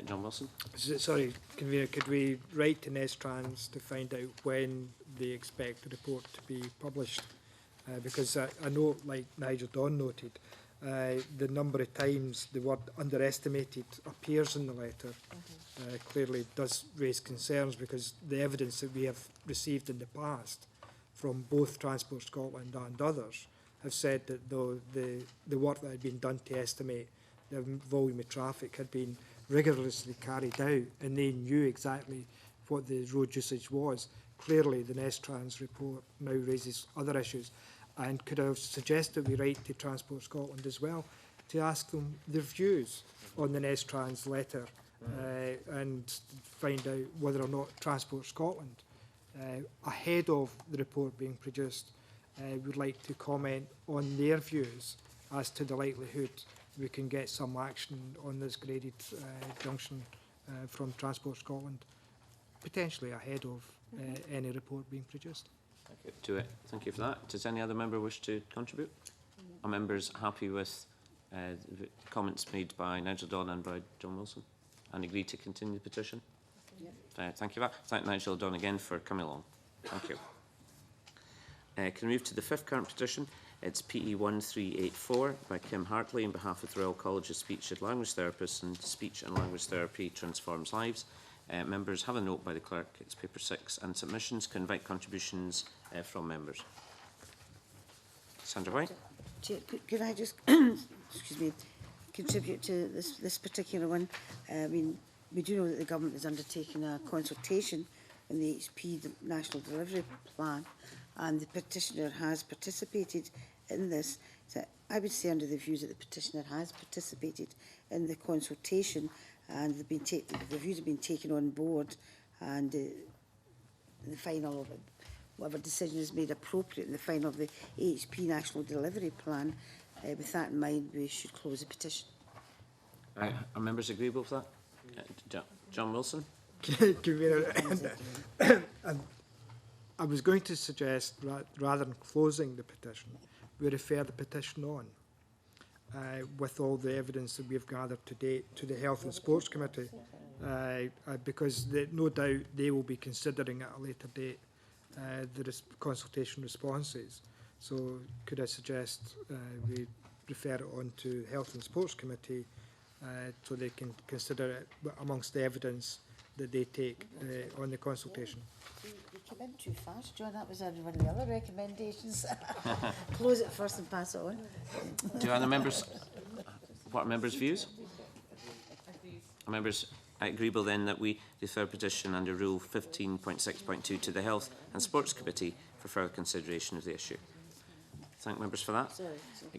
John Wilson? Sorry, Convener, could we write to Nestrans to find out when they expect the report to be published? Because I know, like Nigel Dawn noted, the number of times the word underestimated appears in the letter clearly does raise concerns, because the evidence that we have received in the past from both Transport Scotland and others have said that though the work that had been done to estimate the volume of traffic had been rigorously carried out, and they knew exactly what the road usage was. Clearly, the Nestrans report now raises other issues. And could I suggest that we write to Transport Scotland as well to ask them their views on the Nestrans letter and find out whether or not Transport Scotland, ahead of the report being produced, would like to comment on their views as to the likelihood we can get some action on this graded junction from Transport Scotland, potentially ahead of any report being produced. Thank you for that. Does any other member wish to contribute? Are members happy with the comments made by Nigel Dawn and by John Wilson and agree to continue the petition? Yep. Thank you for that. Thank Nigel Dawn again for coming along. Thank you. Can we move to the fifth current petition? It's PE 1384 by Kim Hartley on behalf of the Royal College of Speech and Language Therapists and Speech and Language Therapy Transforms Lives. Members have a note by the clerk. It's paper 6, and submissions can invite contributions from members. Sandra White. Chair, could I just excuse me, contribute to this particular one? I mean, we do know that the government is undertaking a consultation on the HP, the National Delivery Plan, and the petitioner has participated in this. So I would say, under the views that the petitioner has participated in the consultation, and the views have been taken on board, and the final of it, whatever decision is made appropriate in the final of the HP National Delivery Plan, with that in mind, we should close the petition. Are members agreeable with that? John Wilson? I was going to suggest, rather than closing the petition, we refer the petition on with all the evidence that we have gathered to date to the Health and Sports Committee, because no doubt they will be considering at a later date the consultation responses. So could I suggest we refer it on to the Health and Sports Committee so they can consider it amongst the evidence that they take on the consultation. You came in too fast, John. That was one of the other recommendations. Close it first and pass it on. Do other members, what are members' views? Are members agreeable then that we defer petition under Rule 15.6.2 to the Health and Sports Committee for further consideration of the issue? Thank members for that. Sorry.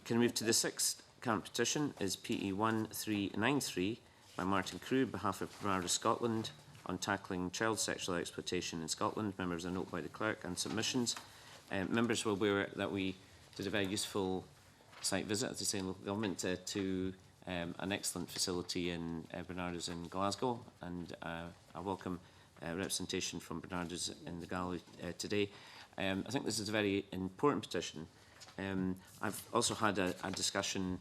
Can we move to the sixth current petition? Is PE 1393 by Martin Crew on behalf of Primara Scotland on tackling child sexual exploitation in Scotland. Members, a note by the clerk and submissions. Members will be aware that we did a very useful site visit, as I say, in local government to an excellent facility in Bernardo's in Glasgow, and I welcome representation from Bernardo's in the gallery today. I think this is a very important petition. I've also had a discussion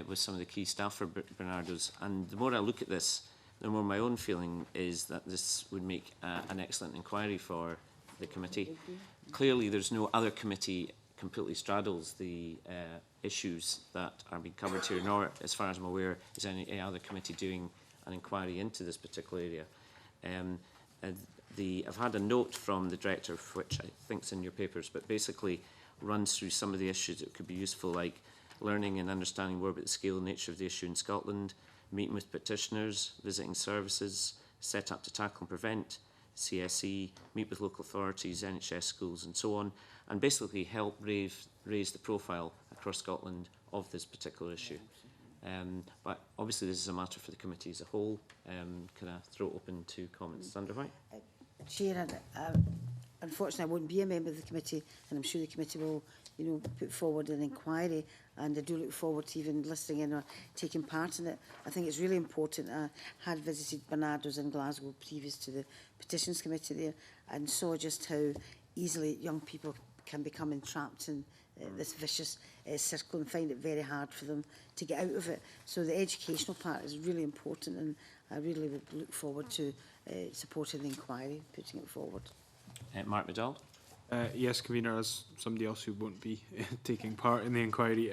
with some of the key staff for Bernardo's, and the more I look at this, the more my own feeling is that this would make an excellent inquiry for the committee. Clearly, there's no other committee completely straddles the issues that are being covered here, nor, as far as I'm aware, is any other committee doing an inquiry into this particular area. I've had a note from the director, which I think is in your papers, but basically runs through some of the issues that could be useful, like learning and understanding more about the scale and nature of the issue in Scotland, meeting with petitioners, visiting services, set up to tackle and prevent, CSE, meet with local authorities, NHS schools and so on, and basically help raise the profile across Scotland of this particular issue. But obviously this is a matter for the committee as a whole. Can I throw it open to comments? Sandra White? Chair, unfortunately I won't be a member of the committee, and I'm sure the committee will, you know, put forward an inquiry, and I do look forward to even listening in or taking part in it. I think it's really important. I had visited Bernardo's in Glasgow previous to the Petitions Committee there, and saw just how easily young people can become entrapped in this vicious circle and find it very hard for them to get out of it. So the educational part is really important, and I really would look forward to supporting the inquiry, putting it forward. Mark McDowell? Yes, Convener, as somebody else who won't be taking part in the inquiry,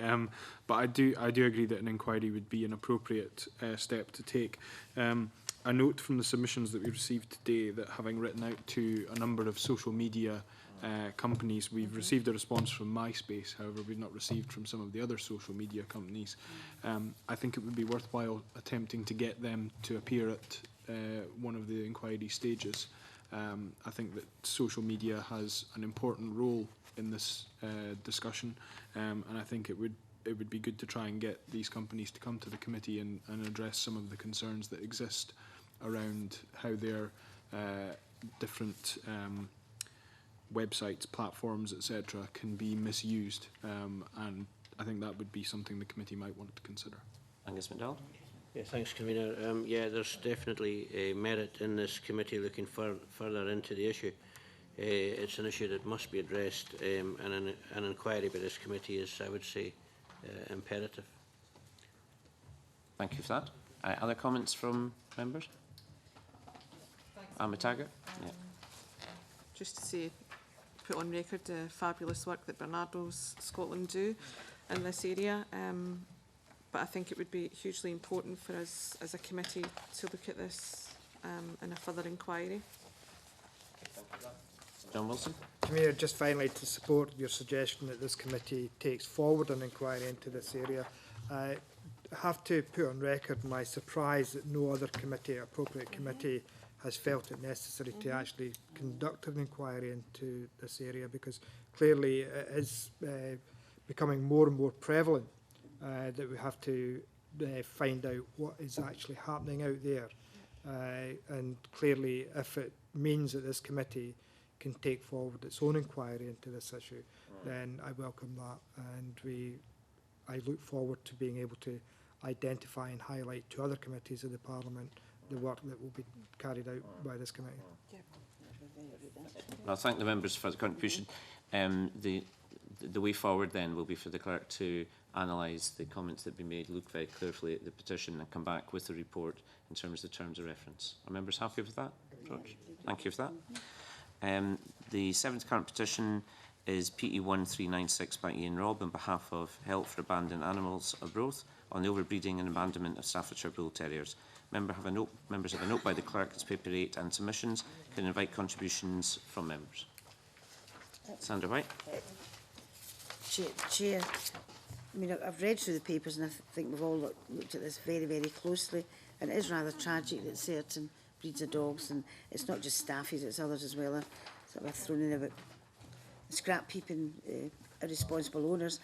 but I do agree that an inquiry would be an appropriate step to take. I note from the submissions that we received today that, having written out to a number of social media companies, we've received a response from MySpace. However, we've not received from some of the other social media companies. I think it would be worthwhile attempting to get them to appear at one of the inquiry stages. I think that social media has an important role in this discussion, and I think it would be good to try and get these companies to come to the committee and address some of the concerns that exist around how their different websites, platforms, etc. can be misused, and I think that would be something the committee might want to consider. Angus McDowell? Yeah, thanks, Convener. Yeah, there's definitely a merit in this committee looking further into the issue. It's an issue that must be addressed, and an inquiry by this committee is, I would say, imperative. Thank you for that. Other comments from members? Alma Taggart? Yeah. Just to say, put on record the fabulous work that Bernardo's Scotland do in this area. But I think it would be hugely important for us as a committee to look at this in a further inquiry. John Wilson? Mayor, just finally to support your suggestion that this committee takes forward an inquiry into this area, I have to put on record my surprise that no other committee, appropriate committee, has felt it necessary to actually conduct an inquiry into this area, because clearly it is becoming more and more prevalent that we have to find out what is actually happening out there. And clearly, if it means that this committee can take forward its own inquiry into this issue, then I welcome that. And I look forward to being able to identify and highlight to other committees of the Parliament the work that will be carried out by this committee. Well, I thank the members for the contribution. The way forward then will be for the clerk to analyse the comments that have been made, look very carefully at the petition and come back with a report in terms of the terms of reference. Are members happy with that, George? Thank you for that. The seventh current petition is PE 1396 by Ian Robb on behalf of Help for Abandoned Animals of Growth on the overbreeding and abandonment of Staffordshire Bull Terriers. Members have a note by the clerk, it's paper 8 and submissions. Can invite contributions from members. Sandra White. Chair, I mean, I've read through the papers, and I think we've all looked at this very, very closely, and it is rather tragic that certain breeds of dogs, and it's not just staffies, it's others as well, that we're thrown in about scrap-heaping irresponsible owners.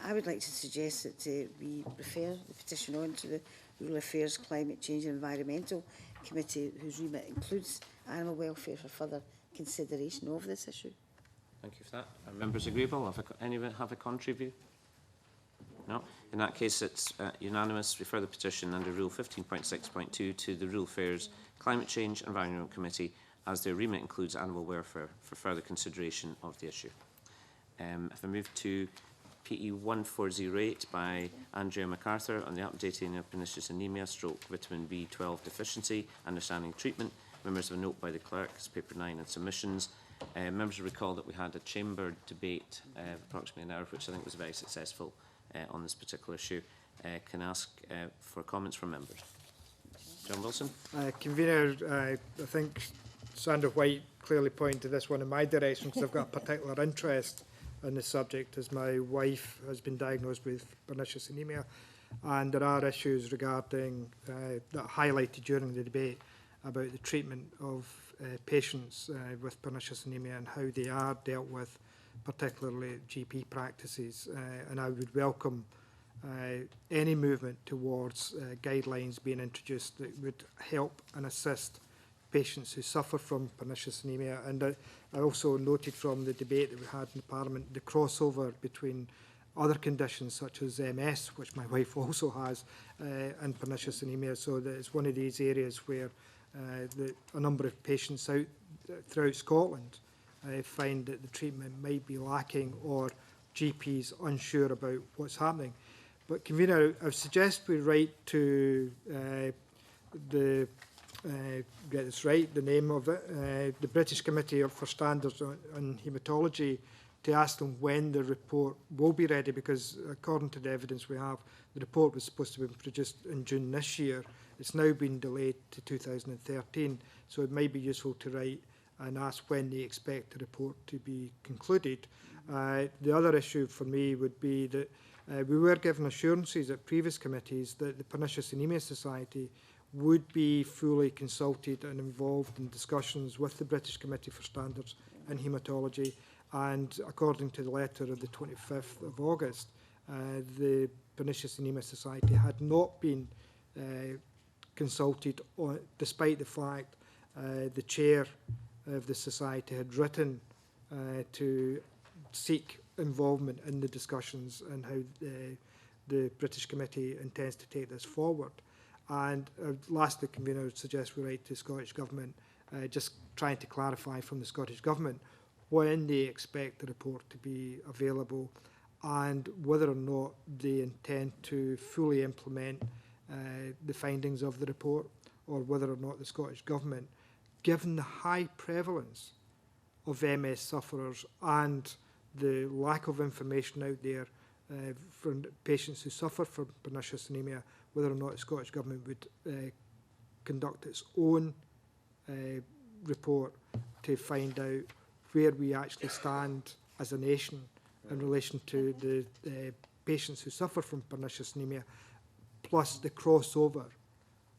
I would like to suggest that we refer the petition on to the Rural Affairs, Climate Change and Environmental committee whose remit includes animal welfare for further consideration of this issue. Thank you for that. Are members agreeable? Anyone have a contrary view? No? In that case, it's unanimous. Refer the petition under Rule 15.6.2 to the Rural Affairs, Climate Change and Environment Committee, as their remit includes animal welfare, for further consideration of the issue. If I move to PE 1408 by Andrea MacArthur on the updating of pernicious anemia stroke vitamin B12 deficiency, understanding treatment. Members have a note by the clerk, it's paper 9 and submissions. Members will recall that we had a chamber debate approximately an hour, which I think was very successful on this particular issue. Can I ask for comments from members? John Wilson. Convener, I think Sandra White clearly pointed this one in my direction because I've got a particular interest in the subject, as my wife has been diagnosed with pernicious anemia, and there are issues regarding that highlighted during the debate about the treatment of patients with pernicious anemia and how they are dealt with, particularly GP practices. And I would welcome any movement towards guidelines being introduced that would help and assist patients who suffer from pernicious anemia. And I also noted from the debate that we had in Parliament the crossover between other conditions such as MS, which my wife also has, and pernicious anemia. So that it's one of these areas where a number of patients throughout Scotland find that the treatment might be lacking or GPs unsure about what's happening. But, Convener, I would suggest we write to get this right, the name of it, the British Committee for Standards on Haematology, to ask them when the report will be ready, because according to the evidence we have, the report was supposed to be produced in June this year. It's now been delayed to 2013, so it might be useful to write and ask when they expect the report to be concluded. The other issue for me would be that we were given assurances at previous committees that the Pernicious Anemia Society would be fully consulted and involved in discussions with the British Committee for Standards in Haematology, and according to the letter of the 25th of August, the Pernicious Anemia Society had not been consulted, despite the fact the chair of the society had written to seek involvement in the discussions and how the British Committee intends to take this forward. And lastly, Convener, would suggest we write to the Scottish Government, just trying to clarify from the Scottish Government when they expect the report to be available and whether or not they intend to fully implement the findings of the report, or whether or not the Scottish Government, given the high prevalence of MS sufferers and the lack of information out there for patients who suffer from pernicious anemia, whether or not the Scottish Government would conduct its own report to find out where we actually stand as a nation in relation to the patients who suffer from pernicious anemia, plus the crossover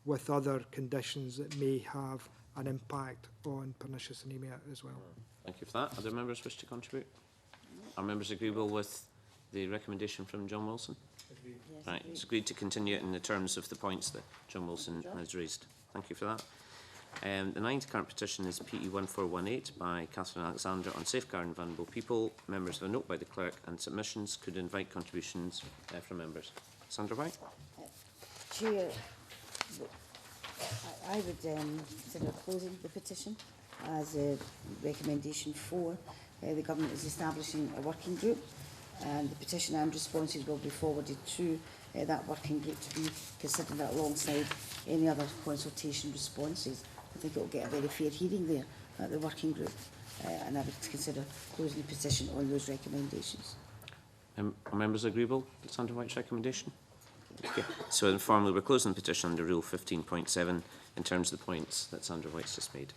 with other conditions that may have an impact on pernicious anemia as well. Thank you for that. Other members wish to contribute? Are members agreeable with the recommendation from John Wilson? Yes, right, it's agreed to continue it in the terms of the points that John Wilson has raised. Thank you for that. The ninth current petition is PE 1418 by Catherine Alexander on safeguarding vulnerable people. Members have a note by the clerk, and submissions could invite contributions from members. Sandra White. Chair, I would consider closing the petition as recommendation 4. The Government is establishing a working group, and the petition and responses will be forwarded to that working group to be considered alongside any other consultation responses. I think it will get a very fair hearing there at the working group, and I would consider closing the petition on those recommendations. Are members agreeable with Sandra White's recommendation? Okay. So informally, we're closing the petition under Rule 15.7 in terms of the points that Sandra White's just made.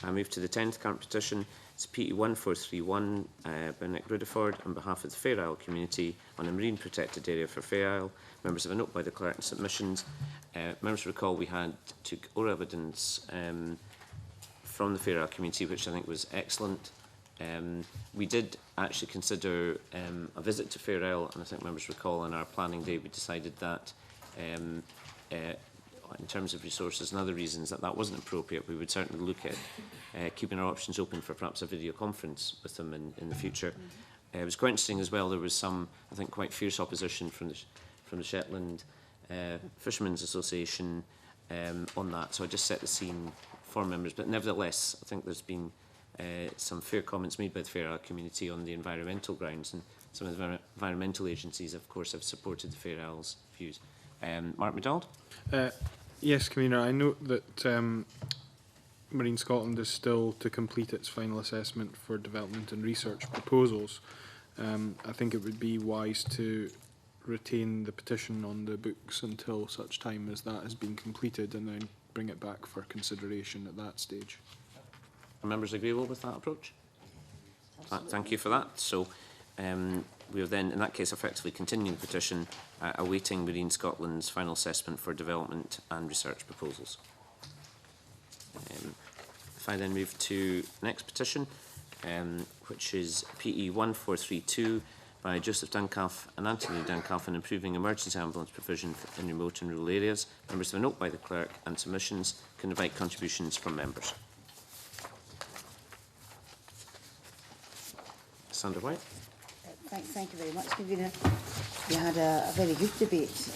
I move to the 10th current petition. It's PE 1431 by Nick Rutherford on behalf of the Fair Isle community on a marine protected area for Fair Isle. Members have a note by the clerk and submissions. Members recall we took oral evidence from the Fair Isle community, which I think was excellent. We did actually consider a visit to Fair Isle, and I think members recall on our planning day we decided that in terms of resources and other reasons that that wasn't appropriate, we would certainly look at keeping our options open for perhaps a video conference with them in the future. It was quite interesting as well. There was some, I think, quite fierce opposition from the Shetland Fishermen's Association on that. So I just set the scene for members. But nevertheless, I think there's been some fair comments made by the Fair Isle community on the environmental grounds, and some of the environmental agencies, of course, have supported the Fair Isle's views. Mark MacDonald? Yes, Convener, I note that Marine Scotland is still to complete its final assessment for development and research proposals. I think it would be wise to retain the petition on the books until such time as that has been completed, and then bring it back for consideration at that stage. Are members agreeable with that approach? Thank you for that. So we are then, in that case, effectively continuing the petition, awaiting Marine Scotland's final assessment for development and research proposals. If I then move to the next petition, which is PE 1432 by Joseph Duncalf and Anthony Duncalf on improving emergency ambulance provision in remote and rural areas. Members have a note by the clerk, and submissions can invite contributions from members. Sandra White. Thank you very much, Convener. We had a very good debate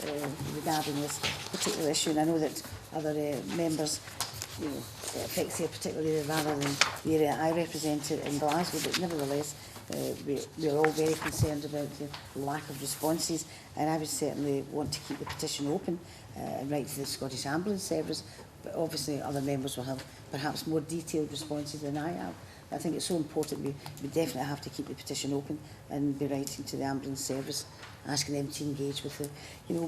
regarding this particular issue, and I know that other members, it affects here particularly rather than the area I represent in Glasgow, but nevertheless, we are all very concerned about the lack of responses, and I would certainly want to keep the petition open and write to the Scottish Ambulance Service, but obviously other members will have perhaps more detailed responses than I have. I think it's so important we definitely have to keep the petition open and be writing to the ambulance service, asking them to engage with the,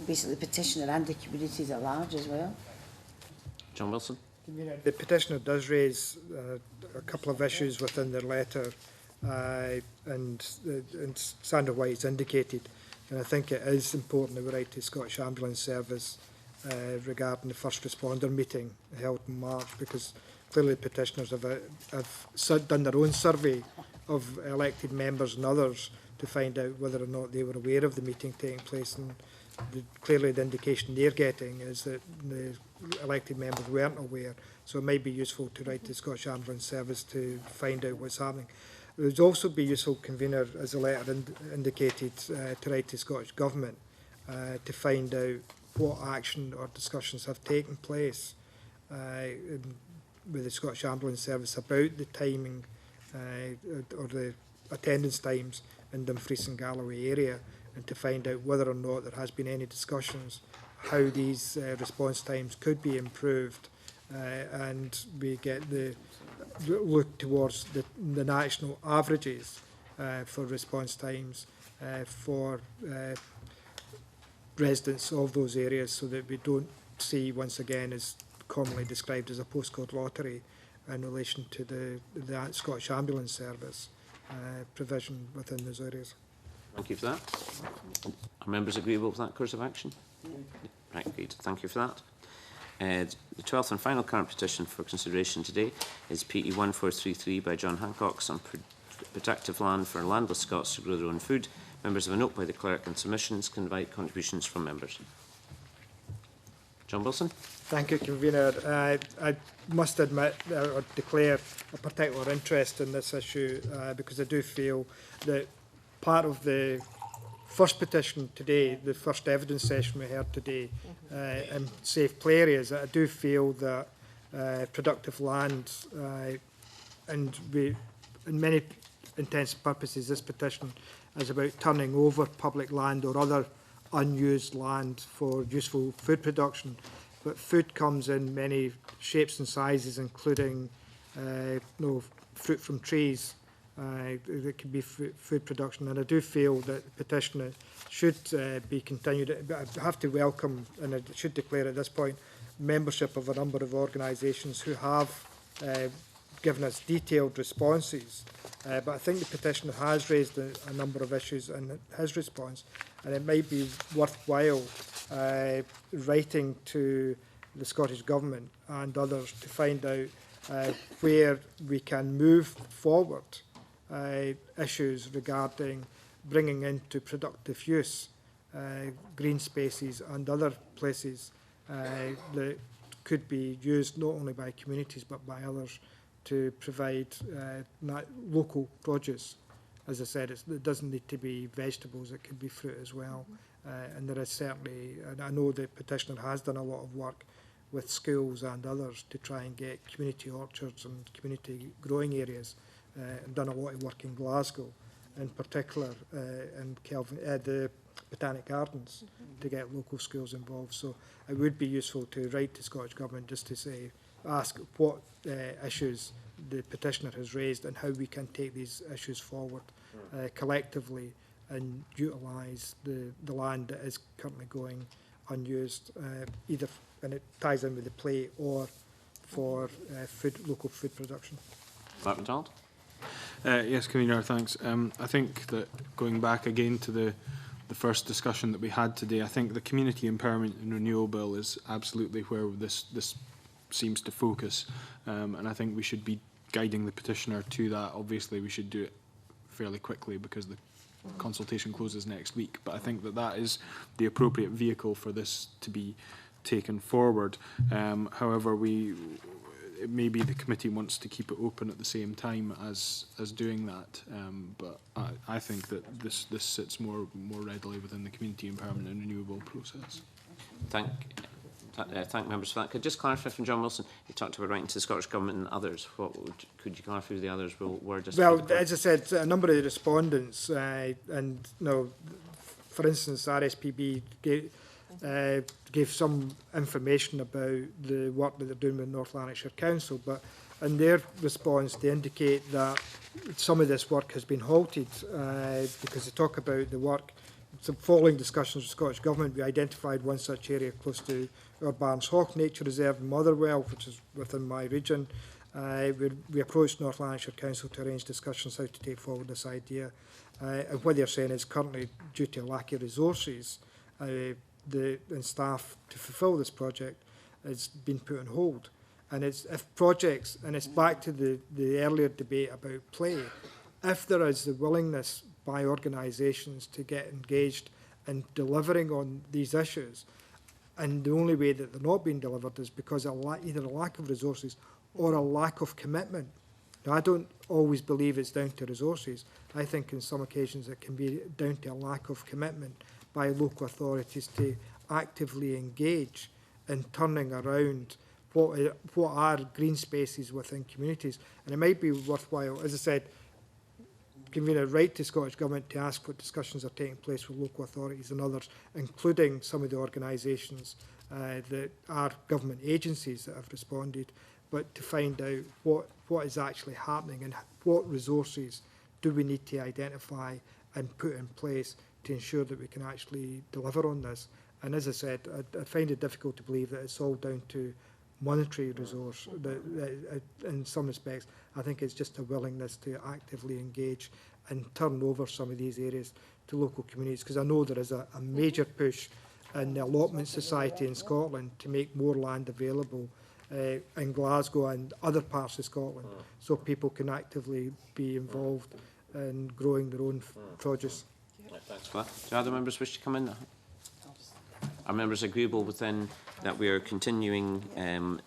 basically the petitioner and the communities at large as well. John Wilson. The petitioner does raise a couple of issues within their letter, and Sandra White's indicated, and I think it is important that we write to the Scottish Ambulance Service regarding the first responder meeting held in March, because clearly the petitioners have done their own survey of elected members and others to find out whether or not they were aware of the meeting taking place, and clearly the indication they're getting is that the elected members weren't aware, so it might be useful to write to the Scottish Ambulance Service to find out what's happening. It would also be useful, Convener, as the letter indicated, to write to the Scottish Government to find out what action or discussions have taken place with the Scottish Ambulance Service about the timing or the attendance times in Dumfries and Galloway area, and to find out whether or not there has been any discussions how these response times could be improved, and we get the look towards the national averages for response times for residents of those areas, so that we don't see, once again, as commonly described as a postcode lottery in relation to the Scottish Ambulance Service provision within those areas. Thank you for that. Are members agreeable with that course of action? Right, good. Thank you for that. The 12th and final current petition for consideration today is PE 1433 by John Hancock on protective land for landless Scots to grow their own food. Members have a note by the clerk, and submissions can invite contributions from members. John Wilson. Thank you, Convener. I must admit or declare a particular interest in this issue because I do feel that part of the first petition today, the first evidence session we heard today in safe play areas, I do feel that productive land, and in many intents and purposes, this petition is about turning over public land or other unused land for useful food production. But food comes in many shapes and sizes, including fruit from trees. It could be food production, and I do feel that the petition should be continued. I have to welcome, and I should declare at this point, membership of a number of organisations who have given us detailed responses. But I think the petitioner has raised a number of issues in his response, and it might be worthwhile writing to the Scottish Government and others to find out where we can move forward issues regarding bringing into productive use green spaces and other places that could be used not only by communities but by others to provide local produce. As I said, it doesn't need to be vegetables, it could be fruit as well. And there is certainly, and I know the petitioner has done a lot of work with schools and others to try and get community orchards and community growing areas, and done a lot of work in Glasgow, in particular in the Botanic Gardens, to get local schools involved. So it would be useful to write to Scottish Government just to say, ask what issues the petitioner has raised and how we can take these issues forward collectively and utilise the land that is currently going unused, either, and it ties in with the play, or for local food production. Mark MacDonald? Yes, Convener, thanks. I think that going back again to the first discussion that we had today, I think the Community Empowerment and Renewal Bill is absolutely where this seems to focus, and I think we should be guiding the petitioner to that. Obviously, we should do it fairly quickly because the consultation closes next week, but I think that is the appropriate vehicle for this to be taken forward. However, it may be the committee wants to keep it open at the same time as doing that, but I think that this sits more readily within the Community Empowerment and Renewable process. Thank members for that. Could I just clarify from John Wilson, you talked about writing to the Scottish Government and others. Could you clarify who the others were? Just well, as I said, a number of the respondents, and for instance, RSPB gave some information about the work that they're doing with North Lanarkshire Council, but in their response they indicate that some of this work has been halted because they talk about the work. So following discussions with the Scottish Government, we identified one such area close to our Barnes Hawk Nature Reserve in Motherwell, which is within my region. We approached North Lanarkshire Council to arrange discussions how to take forward this idea. And what they're saying is currently, due to a lack of resources and staff to fulfil this project, has been put on hold. And it's back to the earlier debate about play. If there is the willingness by organisations to get engaged in delivering on these issues, and the only way that they're not being delivered is because of either a lack of resources or a lack of commitment. Now, I don't always believe it's down to resources. I think in some occasions it can be down to a lack of commitment by local authorities to actively engage in turning around what are green spaces within communities. And it might be worthwhile, as I said, convene a right to Scottish Government to ask what discussions are taking place with local authorities and others, including some of the organisations that are government agencies that have responded, but to find out what is actually happening and what resources do we need to identify and put in place to ensure that we can actually deliver on this. And as I said, I find it difficult to believe that it's all down to monetary resource. In some respects, I think it's just a willingness to actively engage and turn over some of these areas to local communities, because I know there is a major push in the Allotment Society in Scotland to make more land available in Glasgow and other parts of Scotland, so people can actively be involved in growing their own produce. Thanks for that. Do other members wish to come in? Are members agreeable within that we are continuing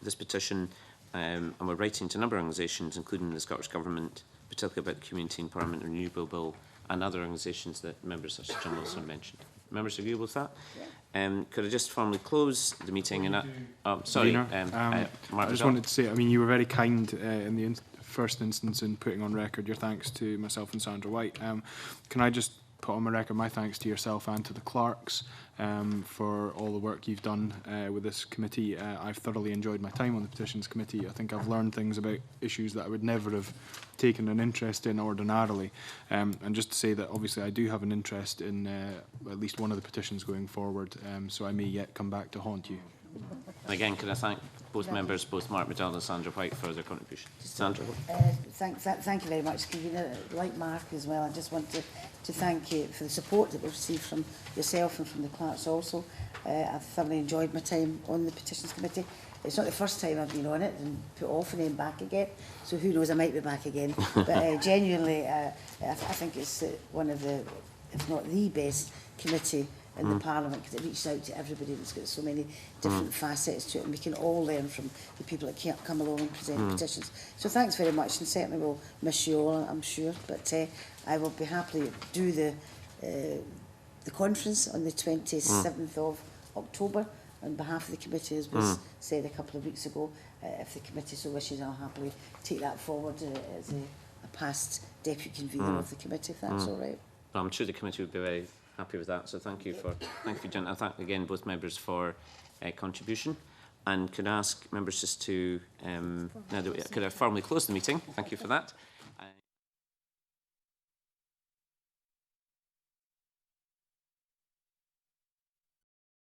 this petition and we're writing to a number of organisations, including the Scottish Government, particularly about the Community Empowerment and Renewable Bill and other organisations that members such as John Wilson mentioned? Members agreeable with that? Could I just formally close the meeting? Sorry, Mark, I just wanted to say, I mean, you were very kind in the first instance in putting on record your thanks to myself and Sandra White. Can I just put on my record my thanks to yourself and to the clerks for all the work you've done with this committee. I've thoroughly enjoyed my time on the Petitions Committee. I think I've learned things about issues that I would never have taken an interest in ordinarily. And just to say that obviously I do have an interest in at least one of the petitions going forward, so I may yet come back to haunt you. And again, can I thank both members, both Mark MacDonald and Sandra White, for their contribution. Sandra. Thank you very much, Convener. Like Mark as well, I just want to thank you for the support that we've received from yourself and from the clerks also. I've thoroughly enjoyed my time on the Petitions Committee. It's not the first time I've been on it and put off and then back again, so who knows, I might be back again. But genuinely, I think it's one of the, if not the best committee in the Parliament, because it reaches out to everybody. It's got so many different facets to it, and we can all learn from the people that can't come along and present petitions. So thanks very much, and certainly we'll miss you all, I'm sure, but I will be happily do the conference on the 27th of October on behalf of the committee, as was said a couple of weeks ago. If the committee so wishes, I'll happily take that forward as a past deputy convener of the committee, if that's all right. I'm sure the committee would be very happy with that. So thank you, Jen. I thank again both members for contribution. And could I ask members just to now that could I formally close the meeting? Thank you for that.